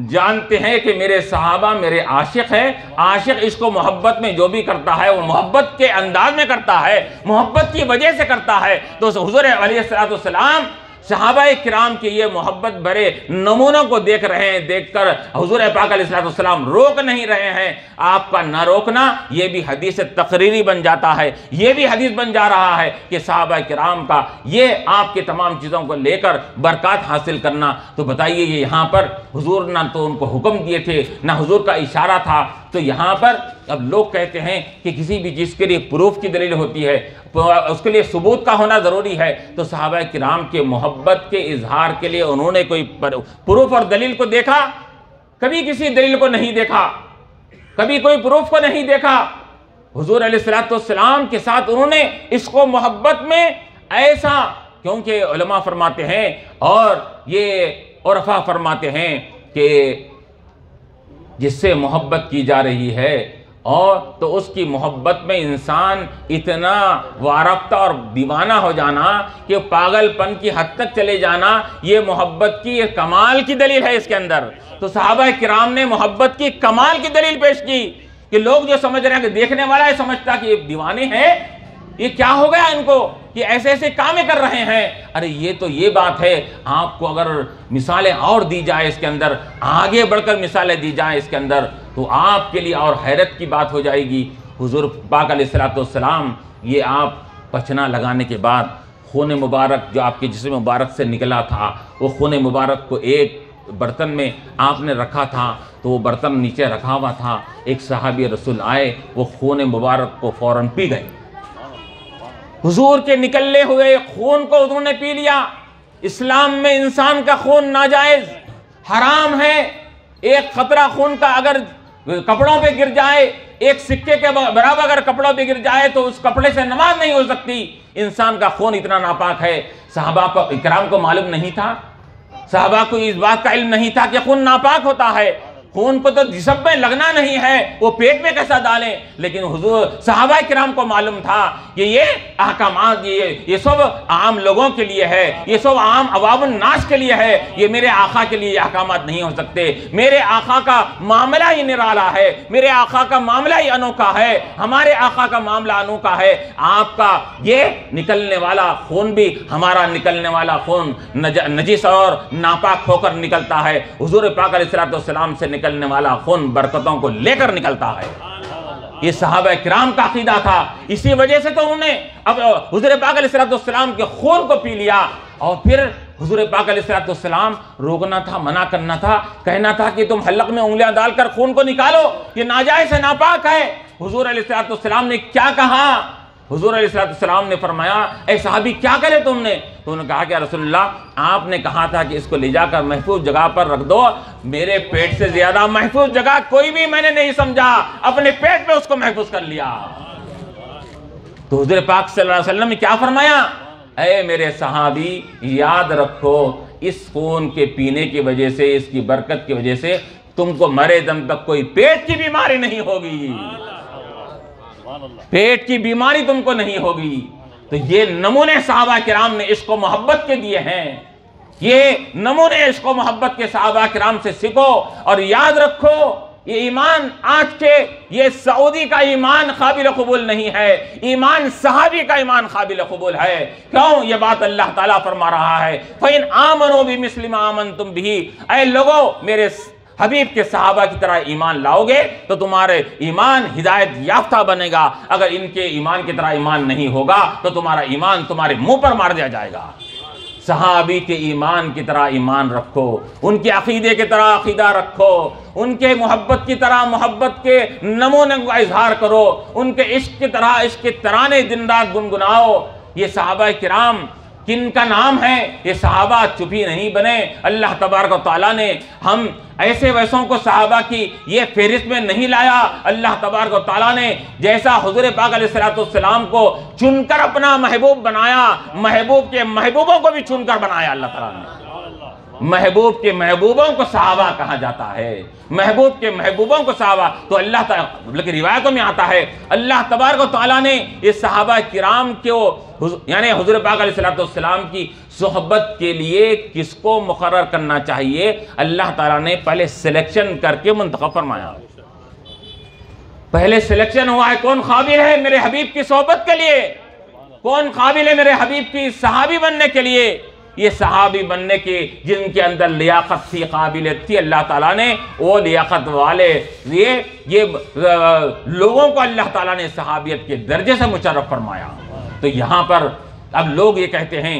जानते हैं कि मेरे सहाबा मेरे आशिक हैं, आशिक इसको मोहब्बत में जो भी करता है वो मोहब्बत के अंदाज में करता है, मोहब्बत की वजह से करता है। तो हुज़ूर अलैहिस्सलाम सहाबा किराम के ये मोहब्बत भरे नमूनों को देख रहे हैं, देखकर हुज़ूर पाक अलैहिस्सलाम रोक नहीं रहे हैं। आपका न रोकना ये भी हदीस तकरीरी बन जाता है, ये भी हदीस बन जा रहा है कि सहाबा किराम का ये आपके तमाम चीज़ों को लेकर बरकत हासिल करना। तो बताइए ये यहाँ पर हुज़ूर ना तो उनको हुक्म दिए थे ना हुज़ूर का इशारा था। तो यहाँ पर अब लोग कहते हैं कि किसी भी चीज़ के लिए प्रूफ की दलील होती है, उसके लिए सबूत का होना ज़रूरी है। तो सहाबा किराम के मोहब्बत के इजहार के लिए उन्होंने कोई प्रूफ और दलील को देखा? कभी किसी दलील को नहीं देखा, कभी कोई प्रूफ को नहीं देखा। हुज़ूर अलैहिस्सलाम के साथ उन्होंने इसको मोहब्बत में ऐसा, क्योंकि उलमा फरमाते हैं और ये उरफा फरमाते हैं कि जिससे मोहब्बत की जा रही है और तो उसकी मोहब्बत में इंसान इतना वारफ्ता और दीवाना हो जाना कि पागलपन की हद तक चले जाना, ये मोहब्बत की ये कमाल की दलील है इसके अंदर। तो सहाबा किराम ने मोहब्बत की कमाल की दलील पेश की कि लोग जो समझ रहे हैं कि देखने वाला है समझता कि ये दीवाने हैं, ये क्या हो गया इनको कि ऐसे ऐसे काम कर रहे हैं। अरे ये तो ये बात है, आपको अगर मिसालें और दी जाए इसके अंदर, आगे बढ़कर मिसालें दी जाए इसके अंदर, तो आपके लिए और हैरत की बात हो जाएगी। हुजूर पाक अलैहिस्सलाम ये आप पचना लगाने के बाद खून मुबारक जो आपके जिस्म मुबारक से निकला था, वो खून मुबारक को एक बर्तन में आपने रखा था, तो वो बर्तन नीचे रखा हुआ था। एक सहाबी रसूल आए, वो खून मुबारक को फ़ौरन पी गए। हुजूर के निकलने हुए खून को उन्होंने पी लिया। इस्लाम में इंसान का खून नाजायज हराम है। एक खतरा खून का अगर कपड़ों पे गिर जाए, एक सिक्के के बराबर अगर कपड़ों पे गिर जाए, तो उस कपड़े से नमाज नहीं हो सकती। इंसान का खून इतना नापाक है। सहाबा को इकराम को मालूम नहीं था, सहाबा को इस बात का इल्म नहीं था कि खून नापाक होता है। खून को तो जिस्म में लगना नहीं है, वो पेट में कैसा डालें। लेकिन हुजूर सहाबा किराम को मालूम था कि ये अहकामात ये सब आम लोगों के लिए है, ये सब आम अवामुन नास के लिए है। ये मेरे आका के लिए अहकामात नहीं हो सकते। मेरे आका का मामला ही निराला है, मेरे आका का मामला ही अनोखा है, हमारे आका का मामला अनोखा है। आपका ये निकलने वाला खून भी हमारा निकलने वाला खून नजीस और नापाक होकर निकलता है। हुजूर पाक अलैहिस्सलाम से निकलने वाला खून बरकतों को लेकर निकलता है। ये सहाबा किराम का अकीदा था। इसी वजह से तो उन्होंने अब हुजूर पाक अलैहिस्सलाम के खून को पी लिया। और फिर हुजूर पाक अलैहिस्सलाम रोकना था, मना करना था, कहना था कि तुम हलक में उंगलियां डालकर खून को निकालो, ये नाजायज है, नापाक है। हुजूर अलैहिस्सलाम ने क्या कहा? हुजूर अलैहिस्सलाम ने फरमाया, ऐ सहाबी क्या करे तुमने? तो उन्होंने कहा कि रसूलुल्लाह आपने कहा था कि इसको ले जाकर महफूज जगह पर रख दो। मेरे पेट से ज्यादा महफूज जगह कोई भी मैंने नहीं समझा, अपने पेट में उसको महफूज कर लिया। तो हुजूर पाक सल्लल्लाहु अलैहि वसल्लम ने क्या फरमाया? ऐ मेरे सहाबी याद रखो, इस खून के पीने की वजह से, इसकी बरकत की वजह से तुमको मरे दम तक कोई पेट की बीमारी नहीं होगी, पेट की बीमारी तुमको नहीं होगी। तो ये नमूने सहाबा किराम ने इश्क व मोहब्बत के दिए हैं। ये नमूने इश्क व मोहब्बत के सहाबा किराम से सीखो। और याद रखो, ये ईमान आज के ये सऊदी का ईमान काबिल कबूल नहीं है, ईमान सहाबी का ईमान काबिल कबूल है। क्यों? ये बात अल्लाह ताला फरमा रहा है, फ़इन आमनो बिमिस्लि मा आमनतुम बिही। ऐ लोगो, मेरे हबीब के सहाबा की तरह ईमान लाओगे तो तुम्हारे ईमान हिदायत याफ्ता बनेगा। अगर इनके ईमान की तरह ईमान नहीं होगा तो तुम्हारा ईमान तुम्हारे मुंह पर मार दिया जाएगा। सहाबी के ईमान की तरह ईमान रखो, उनके अकीदे की तरह अकीदा रखो, उनके मोहब्बत की तरह मोहब्बत के नमूने का इजहार करो, उनके इश्क की तरह इश्क के तराने दिन रात गुनगुनाओ। ये सहाबा किराम किनका नाम है? ये सहाबा चुप ही नहीं बने। अल्लाह तबारक व तआला ने हम ऐसे वैसों को सहाबा की ये फहरिस्त में नहीं लाया। अल्लाह तबारक व तआला ने जैसा हुजूर पाक अलैहिस्सलाम को चुनकर अपना महबूब बनाया, महबूब के महबूबों को भी चुनकर बनाया। अल्लाह तआला ने महबूब के महबूबों को सहाबा कहा जाता है, महबूब के महबूबों को सहाबा। तो अल्लाह बल्कि रिवायतों में आता है अल्लाह तबारक व तआला ने ये सहाबा किराम को यानी हुजूर पाक अलैहिस्सलाम की सोहबत के लिए किसको मुकर्रर करना चाहिए, अल्लाह ताला ने पहले सिलेक्शन करके मुंतखब फरमाया। पहले सिलेक्शन हुआ है कौन काबिल है मेरे हबीब की सोहबत के लिए, कौन काबिल है मेरे हबीब की सहाबी बनने के लिए। ये सहाबी बनने की जिनके अंदर लियाकत थी, काबिलियत थी, अल्लाह ताला ने वो लियाकत वाले ये लोगों को अल्लाह ताला ने सहाबियत के दर्जे से मुशर्रफ फरमाया। तो यहाँ पर अब लोग ये कहते हैं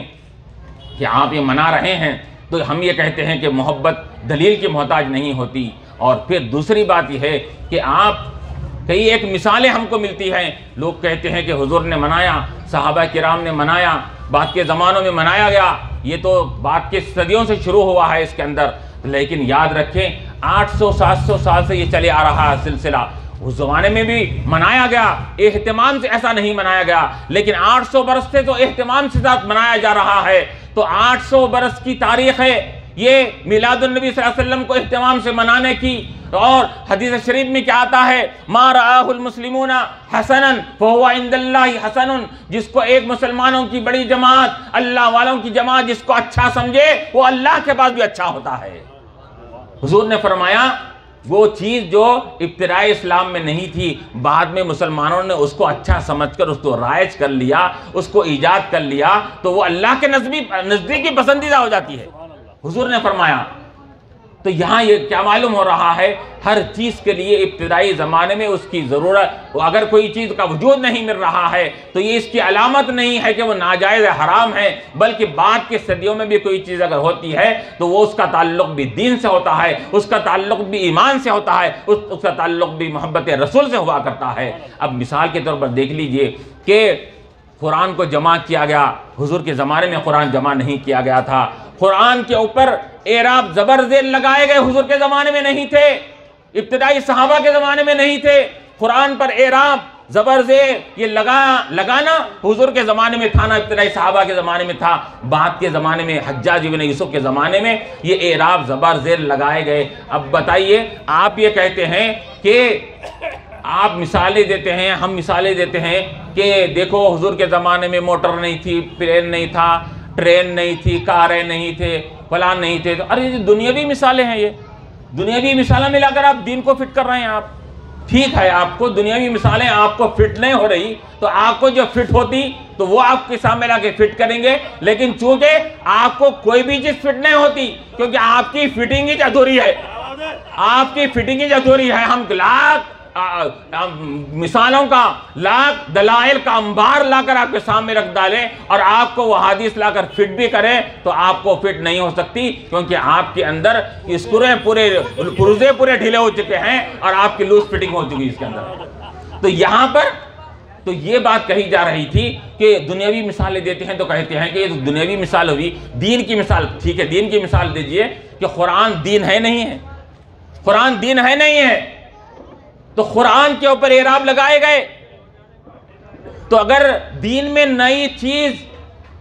कि आप ये मना रहे हैं, तो हम ये कहते हैं कि मोहब्बत दलील की मोहताज नहीं होती। और फिर दूसरी बात यह है कि आप कई एक मिसालें हमको मिलती हैं, लोग कहते हैं कि हुजूर ने मनाया, सहाबा किराम ने मनाया, बाद के ज़मानों में मनाया गया। ये तो बाद के सदियों से शुरू हुआ है इसके अंदर। लेकिन याद रखें 800-700 साल से ये चले आ रहा है सिलसिला। उस ज़माने में भी मनाया गया, एहतिमाम से ऐसा नहीं मनाया गया, लेकिन 800 बरस से तो एहतिमाम से साथ मनाया जा रहा है। तो 800 बरस की तारीख़ है ये मिलादुन नबी सल्लल्लाहु अलैहि वसल्लम को एहतिमाम से मनाने की। और हदीस शरीफ में क्या आता है, मा रआहुल मुस्लिमूना हसनन फहुवा इंदल्लाहि हसनुन। जिसको एक मुसलमानों की बड़ी जमात, अल्लाह वालों की जमात जिसको अच्छा समझे, वो अल्लाह के पास भी अच्छा होता है। हुजूर ने फरमाया वो चीज़ जो इब्तिदाई इस्लाम में नहीं थी, बाद में मुसलमानों ने उसको अच्छा समझकर उसको राइज कर लिया, उसको ईजाद कर लिया, तो वो अल्लाह के नज़दीकी पसंदीदा हो जाती है। हुजूर ने फरमाया। तो यहाँ ये क्या मालूम हो रहा है, हर चीज़ के लिए इब्तिदाई ज़माने में उसकी ज़रूरत, अगर कोई चीज़ का वजूद नहीं मिल रहा है तो ये इसकी अलामत नहीं है कि वो नाजायज़ हराम है, बल्कि बाद के सदियों में भी कोई चीज़ अगर होती है तो वो उसका ताल्लुक़ भी दीन से होता है, उसका ताल्लुक़ भी ईमान से होता है, उसका ताल्लुक़ भी मोहब्बत रसूल से हुआ करता है। अब मिसाल के तौर पर देख लीजिए कि कुरान को जमा किया गया, हुजूर के ज़माने में कुरान जमा नहीं किया गया था। कुरान के ऊपर एराब ज़बर ज़ेर लगाए गए, हुजूर के ज़माने में नहीं थे, इब्तिदाई सहाबा के ज़माने में नहीं थे। कुरान पर एराब ज़बर ज़ेर ये लगाना हुजूर के ज़माने में था ना, इब्तिदाई सहाबा के ज़माने में था। बाद के ज़माने में हज्जाज इब्न यूसुफ के ज़माने में ये एराब ज़बर ज़ेर लगाए गए। अब बताइए, आप ये कहते हैं कि आप मिसालें देते हैं, हम मिसालें देते हैं कि देखो हुजूर के ज़माने में मोटर नहीं थी, प्लेन नहीं था, ट्रेन नहीं थी, कारें नहीं थे, फलान नहीं थे। तो अरे ये दुनियावी मिसालें हैं, ये दुनियावी मिसालें मिलाकर आप दीन को फिट कर रहे हैं। आप ठीक है, आपको दुनियावी मिसालें आपको फिट नहीं हो रही, तो आपको जो फिट होती तो वो आपके सामने ला के फिट करेंगे, लेकिन चूंकि आपको कोई भी चीज़ फिट नहीं होती, क्योंकि आपकी फिटिंग ही अधूरी है, आपकी फिटिंग ही अधूरी है। हम लाख मिसालों का, लाख दलाइल का अंबार लाकर आपके सामने रख डालें और आपको वो हदीस लाकर फिट भी करें तो आपको फिट नहीं हो सकती, क्योंकि आपके अंदर स्क्रू पूरे पुर्जे पूरे ढीले हो चुके हैं और आपकी लूज फिटिंग हो चुकी है इसके अंदर। तो यहाँ पर तो ये बात कही जा रही थी कि दुनियावी मिसालें देते हैं तो कहते हैं कि ये तो दुनियावी मिसाल हुई, दीन की मिसाल ठीक है, दीन की मिसाल दीजिए कि कुरान दीन है नहीं है, कुरान दीन है नहीं है, तो कुरान के ऊपर एराब लगाए गए। तो अगर दीन में नई चीज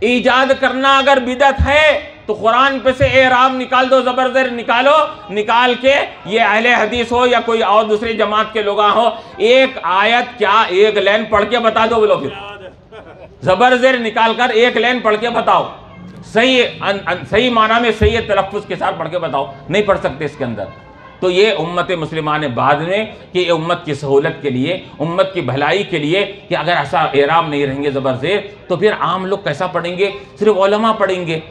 ईजाद करना अगर बिदअत है तो कुरान पे से एराब निकाल दो, ज़बर निकालो, निकाल के ये अहले हदीस हो या कोई और दूसरी जमात के लोग हो, एक आयत क्या एक लाइन पढ़ के बता दो, बोलो फिर ज़बर निकाल कर एक लाइन पढ़ के बताओ, सही माना में सही तलफ़्फ़ुज़ के साथ पढ़ के बताओ, नहीं पढ़ सकते इसके अंदर। तो ये उम्मत मुस्लिमा ने बाद में कि ये उम्मत की सहूलत के लिए, उम्मत की भलाई के लिए कि अगर ऐसा एराब नहीं रहेंगे ज़बर ज़ेर तो फिर आम लोग कैसा पढ़ेंगे, सिर्फ उलमा पढ़ेंगे,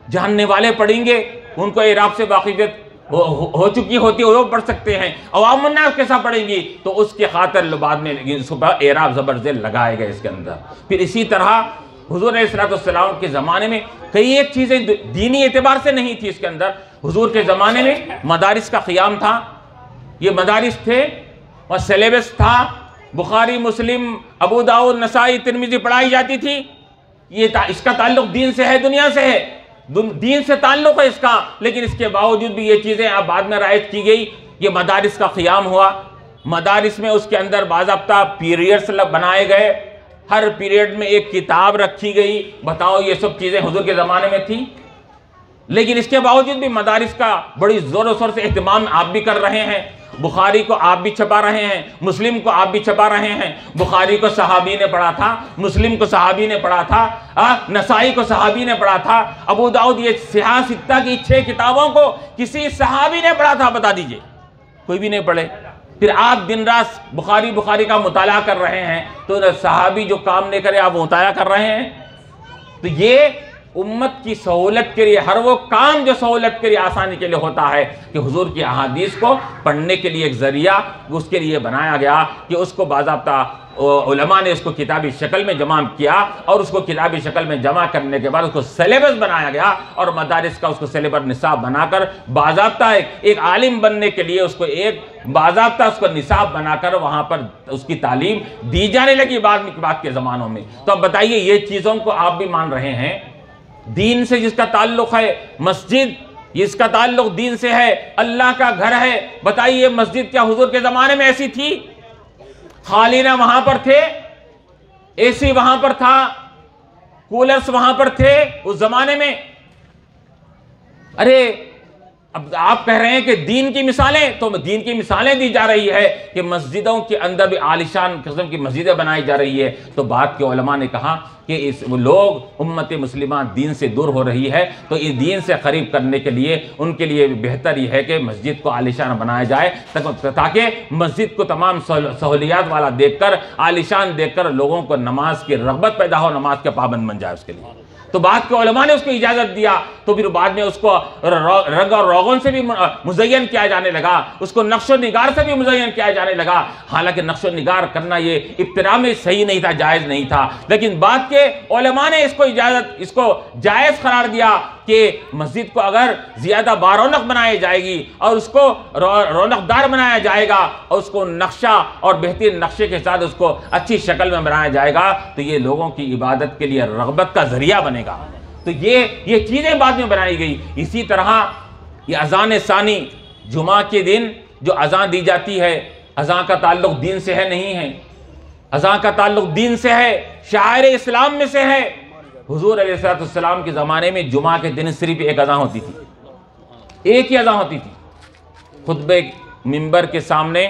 जानने वाले पढ़ेंगे, उनको एराब से वाकिफ़ियत हो चुकी होती है, वो पढ़ सकते हैं। अवाम उन्नास कैसा पढ़ेंगी, तो उसके खातिर बाद में सुबह एराब ज़बर ज़ेर लगाए गए इसके अंदर। फिर इसी तरह हुजूर अलैहिस्सलाम के ज़माने में कई एक चीज़ें दीनी एतबार से नहीं थी इसके अंदर। हुजूर के ज़माने में मदारिस का क़ियाम था, ये मदारिस थे और सिलेबस था, बुखारी मुस्लिम अबू दाऊद नसाई तिरमिज़ी पढ़ाई जाती थी। ये इसका ताल्लुक़ दीन से है, दुनिया से है, दीन से ताल्लुक़ है इसका, लेकिन इसके बावजूद भी ये चीज़ें अब बाद में रायत की गई। ये मदारिस का क़ियाम हुआ, मदारिस में उसके अंदर बाज़ाब्ता पीरियड्स बनाए गए, हर पीरियड में एक किताब रखी गई। बताओ ये सब चीज़ें हुजूर के ज़माने में थी, लेकिन इसके बावजूद भी मदारिस का बड़ी ज़ोर शोर से एहतमाम आप भी कर रहे हैं। बुखारी को आप भी छपा रहे हैं, मुस्लिम को आप भी छपा रहे हैं। बुखारी को सहाबी ने पढ़ा था, मुस्लिम को सहाबी ने पढ़ा था, नसाई को सहाबी ने पढ़ा था, अबू दाऊद, ये सिहा सित्ता की 6 किताबों को किसी सहाबी ने पढ़ा था, बता दीजिए, कोई भी नहीं पढ़े। फिर आप दिन रात बुखारी का मुताला कर रहे हैं, तो सहाबी जो काम नहीं करे आप मुताला कर रहे हैं। तो ये उम्मत की सहूलत के लिए, हर वो काम जो सहूलत के लिए, आसानी के लिए होता है, कि हुजूर की अहादीस को पढ़ने के लिए एक ज़रिया उसके लिए बनाया गया कि उसको बाज़ाब्ता उलमा ने उसको किताबी शक्ल में जमा किया और उसको किताबी शक्ल में जमा करने के बाद उसको सिलेबस बनाया गया और मदारिस का उसको सिलेबस निसाब बनाकर बाज़ाब्ता एक आलिम बनने के लिए उसको एक बाज़ाब्ता उसको निसाब बनाकर वहाँ पर उसकी तालीम दी जाने लगी बाद के ज़मानों में। तो अब बताइए, ये चीज़ों को आप भी मान रहे हैं, दीन से जिसका ताल्लुक़ है, मस्जिद इसका ताल्लुक़ दीन से है, अल्लाह का घर है। बताइए मस्जिद क्या हुजूर के ज़माने में ऐसी थी? खालिना वहां पर थे, एसी वहां पर था, कूलर्स वहां पर थे उस जमाने में। अरे अब आप कह रहे हैं कि दीन की मिसालें, तो दीन की मिसालें दी जा रही है कि मस्जिदों के अंदर भी आलिशान किस्म की मस्जिदें बनाई जा रही है। तो बाद के उलमा ने कहा कि इस लोग उम्मत मुस्लिमा दीन से दूर हो रही है, तो इस दीन से करीब करने के लिए उनके लिए बेहतर ये है कि मस्जिद को आलिशान बनाया जाए, ताकि मस्जिद को तमाम सहूलियात वाला देखकर, आलिशान देखकर लोगों को नमाज की रग़बत पैदा हो, नमाज के पाबंद बन जाए उसके लिए। तो बाद के उलमा ने उसको इजाज़त दिया, तो फिर बाद में उसको रंग और रोगन से भी मुज़य्यन किया जाने लगा, उसको नक्शो निगार से भी मुज़य्यन किया जाने लगा। हालांकि नक्शो निगार करना ये इब्तिदा में सही नहीं था, जायज़ नहीं था, लेकिन बाद के उलमा ने इसको जायज़ करार दिया कि मस्जिद को अगर ज़्यादा बारौनक बनाई जाएगी और उसको रौनकदार बनाया जाएगा और उसको नक्शा और बेहतरीन नक्शे के साथ उसको अच्छी शक्ल में बनाया जाएगा, तो ये लोगों की इबादत के लिए रग़बत का ज़रिया बनेगा। तो ये चीज़ें बाद में बनाई गई। इसी तरह ये अज़ान सानी, जुमा के दिन जो अज़ान दी जाती है, अज़ान का ताल्लुक़ दीन से है नहीं है, अज़ान का ताल्लुक़ दीन से है, शायर इस्लाम में से है। हुज़ूर अलैहिस्सलाम के ज़माने में जुमा के दिन सिर्फ एक अज़ान होती थी, एक ही अज़ान होती थी। खुतबे मिंबर के सामने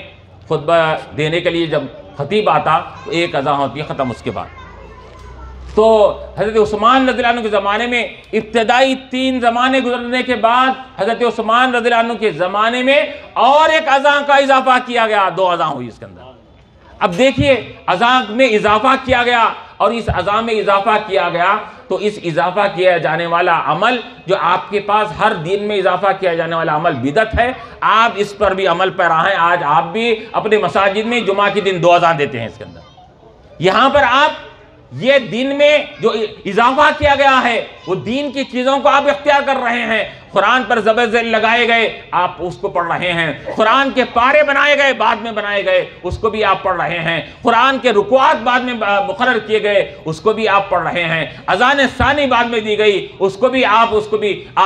खुतबा देने के लिए जब खतीब आता तो एक अज़ान होती है, ख़त्म। उसके बाद तो हज़रत उस्मान रज़ियल्लाहु अन्हु के ज़माने में, इब्तदाई 3 ज़माने गुजरने के बाद हज़रत उस्मान रज़ियल्लाहु अन्हु के ज़माने में और एक अज़ान का इजाफा किया गया, 2 अज़ान हुई इसके अंदर। अब देखिए, अज़ान में इजाफा किया गया और इस अज़ान में इजाफा किया गया, तो इस इजाफा किया जाने वाला अमल जो आपके पास हर दिन में इजाफा किया जाने वाला अमल बिदअत है, आप इस पर भी अमल पैरा हैं। आज आप भी अपने मसाजिद में जुमा के दिन 2 अज़ान देते हैं इसके अंदर। यहाँ पर आप ये दिन में जो इजाफा किया गया है वो दीन की चीज़ों को आप इख्तियार कर रहे हैं। कुरान पर ज़बर ज़ेल लगाए गए, आप उसको पढ़ रहे हैं। कुरान के पारे बनाए गए, बाद में बनाए गए, उसको भी आप पढ़ रहे हैं। कुरान के रुकुआत बाद में मुकर्रर किए गए, उसको भी आप पढ़ रहे हैं। अज़ान सानी बाद में दी गई, उसको भी आप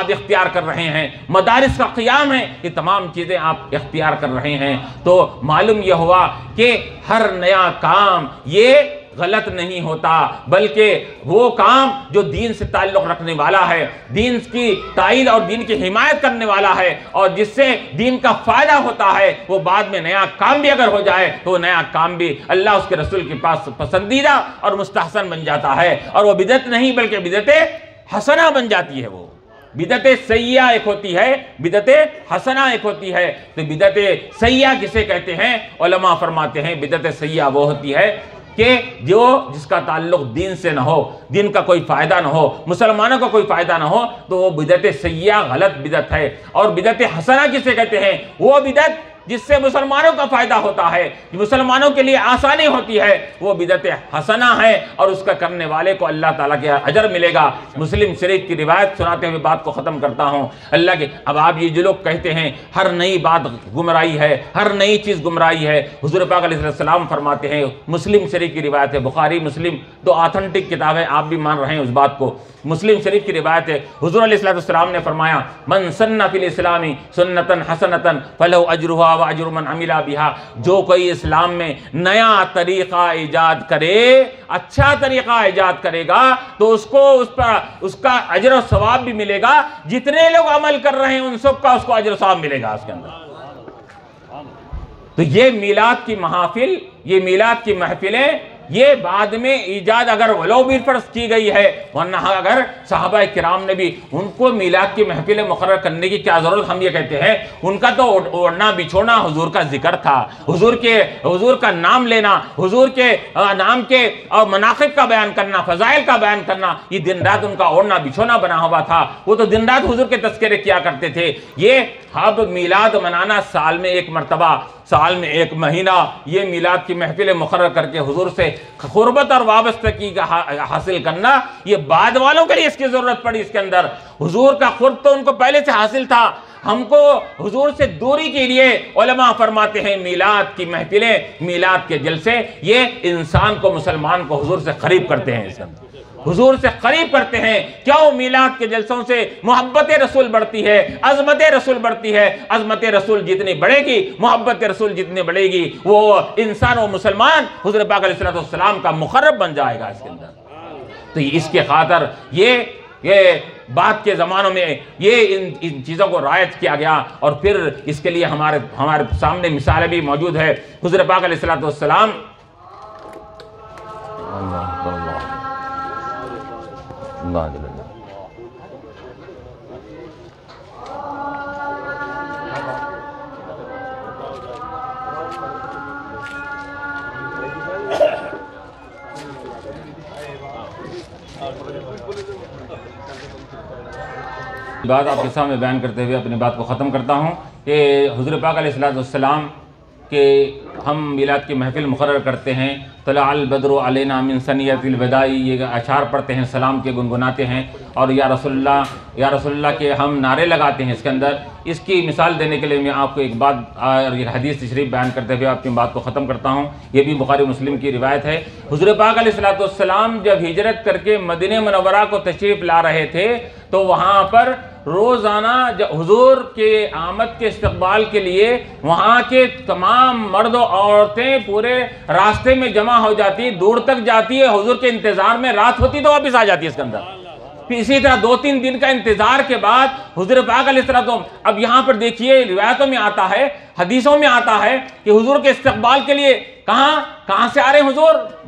इख्तियार कर रहे हैं। मदारिस का क़ियाम है, ये तमाम चीज़ें आप इख्तियार कर रहे हैं। तो मालूम यह हुआ कि हर नया काम ये गलत नहीं होता, बल्कि वो काम जो दीन से ताल्लुक़ रखने वाला है, दीन की ताईद और दीन की हिमायत करने वाला है और जिससे दीन का फ़ायदा होता है, वो बाद में नया काम भी अगर हो जाए तो वो नया काम भी अल्लाह उसके रसूल के पास पसंदीदा और मुस्तहसन बन जाता है। और वो बिदअत नहीं बल्कि बिदअत हसना बन जाती है। वो बिदअत सय्या एक होती है, बिदअत हसना एक होती है। तो बिदअत सय्या किसे कहते हैं? उलमा फरमाते हैं बिदअत सय्या वो होती है कि जिसका ताल्लुक़ दीन से ना हो, दीन का कोई फ़ायदा ना हो, मुसलमानों का कोई फ़ायदा ना हो, तो वो बिदअत सय्या गलत बिदअत है। और बिदअत हसना किसे कहते हैं? वो बिदअत जिससे मुसलमानों का फ़ायदा होता है, मुसलमानों के लिए आसानी होती है, वो बिदअत हसना है और उसका करने वाले को अल्लाह ताला के अजर मिलेगा। मुस्लिम शरीफ की रिवायत सुनाते हुए बात को ख़त्म करता हूँ। अल्लाह के अब आप ये जो लोग कहते हैं हर नई बात गुमराही है, हर नई चीज़ गुमराही है, हुज़ूर पाक अलैहिस्सलाम फरमाते हैं, मुस्लिम शरीफ की रिवायत है, बुखारी मुस्लिम तो ऑथेंटिक किताब है, आप भी मान रहे हैं उस बात को। मुस्लिम शरीफ की रिवायत है, हुज़ूर अलैहिस्सलाम ने फरमाया, मन सन्ना फिल इस्लामी सुन्नतन हसनतन फलहु अजरुहा व अजरु मन अमिला बिहा। जो कोई इस्लाम में नया तरीक़ा ईजाद करे, अच्छा तरीक़ा ईजाद करेगा, तो उसको उस पर उसका अजर और सवाब भी मिलेगा। जितने लोग अमल कर रहे हैं उन सब का उसको अजर और सवाब मिलेगा उसके अंदर। तो ये मीलाद की महफिल, ये मीलाद की महफिलें ये बाद में ईजाद अगर वलो भी फर्ज की गई है, वरना अगर सहाबा किराम ने भी उनको मीलाद की महफिलें मुकर्रर करने की क्या ज़रूरत, हम ये कहते हैं उनका तो ओढ़ना बिछोना हुजूर का जिक्र था, हुजूर का नाम लेना, हुजूर के नाम के और मनाक़िब का बयान करना, फ़ज़ाइल का बयान करना, ये दिन रात उनका ओढ़ना बिछोना बना हुआ था। वो तो दिन रात हुजूर के तज़किरे किया करते थे। ये अब मीलाद मनाना साल में एक मरतबा, साल में एक महीना, ये मीलाद की महफिलें मुकर्रर करके हुजूर से क़ुर्बत और वाबस्तगी का हासिल करना, ये बाद वालों के लिए इसकी ज़रूरत पड़ी। इसके अंदर हुजूर का क़ुर्ब तो उनको पहले से हासिल था, हमको हुजूर से दूरी के लिए उलमा फरमाते हैं मीलाद की महफिलें, मीलाद के जलसे ये इंसान को, मुसलमान को हुजूर से करीब करते हैं, इसके अंदर हुजूर से करीब करते हैं। क्यों? मीलाद के जलसों से मोहब्बत रसूल बढ़ती है, अज़मत रसूल बढ़ती है। अज़मत रसूल जितनी बढ़ेगी, मोहब्बत रसूल जितनी बढ़ेगी, वो इंसान, वो मुसलमान हुज़ूर पाक अलैहिस्सलाम का मुक़र्रब बन जाएगा इसके अंदर। तो इसके खातर ये बाद के ज़मानों में ये इन चीज़ों को रायत किया गया और फिर इसके लिए हमारे सामने मिसालें भी मौजूद है। हुज़ूर पाक अलैहिस्सलातु वस्सलाम बात आपके सामने बयान करते हुए अपनी बात को ख़त्म करता हूँ कि हुज़ूर पाक अलैहिस्सलातु वस्सलाम के हम मिलाद की महफ़िल मुक़र्रर करते हैं। तलअल बद्रु अलैना मिन सनियतिल वदाई, ये अशार पढ़ते हैं, सलाम के गुनगुनाते हैं और या रसूलल्लाह के हम नारे लगाते हैं। इसके अंदर इसकी मिसाल देने के लिए मैं आपको एक बात और एक हदीस शरीफ बयान करते हुए अपनी बात को ख़त्म करता हूँ। ये भी बुखारी मुस्लिम की रिवायत है। हुज़ूर पाक अलैहिस्सलातु वस्सलाम जब हिजरत करके मदीने मुनव्वरा को तशरीफ़ ला रहे थे तो वहाँ पर रोज़ाना हुज़ूर के आमद के इस्तकबाल के लिए वहाँ के तमाम मर्द और औरतें पूरे रास्ते में जमा हो जाती, दूर तक जाती है, हुज़ूर के इंतज़ार में रात होती तो वापस आ जाती है इसके अंदर। फिर इसी तरह 2-3 दिन का इंतजार के बाद हुज़ूर पाक अलैहिस्सलाम, अब यहाँ पर देखिए रिवायतों में आता है, हदीसों में आता है कि हुज़ूर के इस्तकबाल के लिए कहाँ से आ रहे हैं हुज़ूर?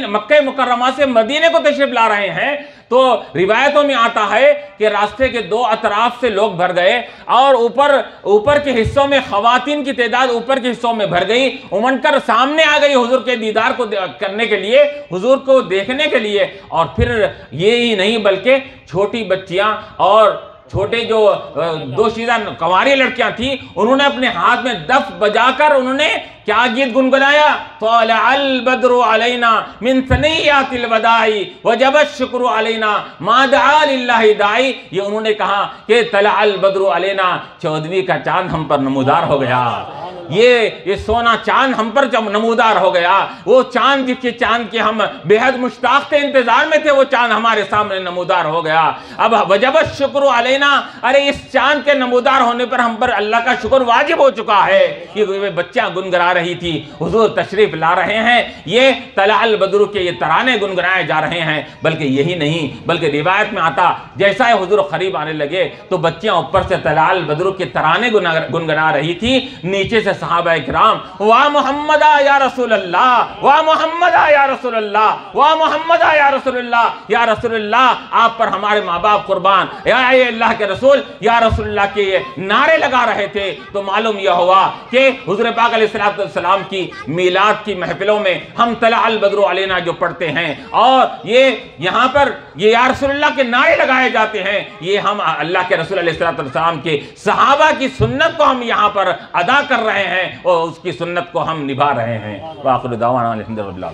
मक्का मुकर्रमा से मदीने को तशरीफ ला रहे हैं। तो रिवायतों में आता है कि रास्ते के दो अतराफ से लोग भर गए और ऊपर के हिस्सों में ख़वातीन की तादाद ऊपर के हिस्सों में भर गई, उमड़ कर सामने आ गई हुज़ूर के दीदार को करने के लिए, हुज़ूर को देखने के लिए। और फिर ये ही नहीं बल्कि छोटी बच्चियां और छोटे जो दोशीदा कंवारी लड़कियां थी, उन्होंने अपने हाथ में दफ बजाकर उन्होंने क्या गीत गुनगुनाया? तलअल बद्रु अलैना मिन सनियतिल वदाई वजब शुक्र अलैना मा दआ लिल्लाहि दाई। ये उन्होंने कहा कि तलअल बद्रु अलैना, 14वीं का चांद हम पर नमूदार हो गया, ये सोना चांद हम पर जब नमूदार हो गया, वो चांद जिसके चांद के हम बेहद मुश्ताक थे, इंतजार में थे, वो चांद हमारे सामने नमूदार हो गया। अब वजब शुक्र अलैना, अरे इस चांद के नमूदार होने पर हम पर अल्लाह का शुक्र वाजिब हो चुका है। ये बच्चियां गुनगुना रही थी, हुजूर तशरीफ ला रहे हैं, ये तलअल बद्रु के ये तराने गुनगुनाए जा रहे हैं। बल्कि यही नहीं, बल्कि रिवायत में आता जैसा है हुजूर करीब आने लगे तो बच्चियां ऊपर से तलअल बद्रु के तराने गुनगुना रही थी, नीचे से सहाबा इकराम वाह मोहम्मद या रसूल अल्लाह, वाह मोहम्मद या रसूल अल्लाह, वाह मोहम्मद या रसूल अल्लाह, या रसूल अल्लाह आप पर हमारे माँ बाप कुर्बान, या अल्लाह के रसूल, या रसूल अल्लाह के ये नारे लगा रहे थे। तो मालूम यह हुआ कि हुजूर पाक अलैहिस्सलाम की मीलाद की महफिलों में हम तलअल बद्रु अलैना जो पढ़ते हैं और ये यहाँ पर ये या रसूल अल्लाह के नारे लगाए जाते हैं, ये हम अल्लाह के रसूल अलैहिस्सलाम के सहाबा की सुन्नत को हम यहाँ पर अदा कर रहे हैं और उसकी सुन्नत को हम निभा रहे हैं। वाखिर दावाना अल्हम्दुलिल्लाह।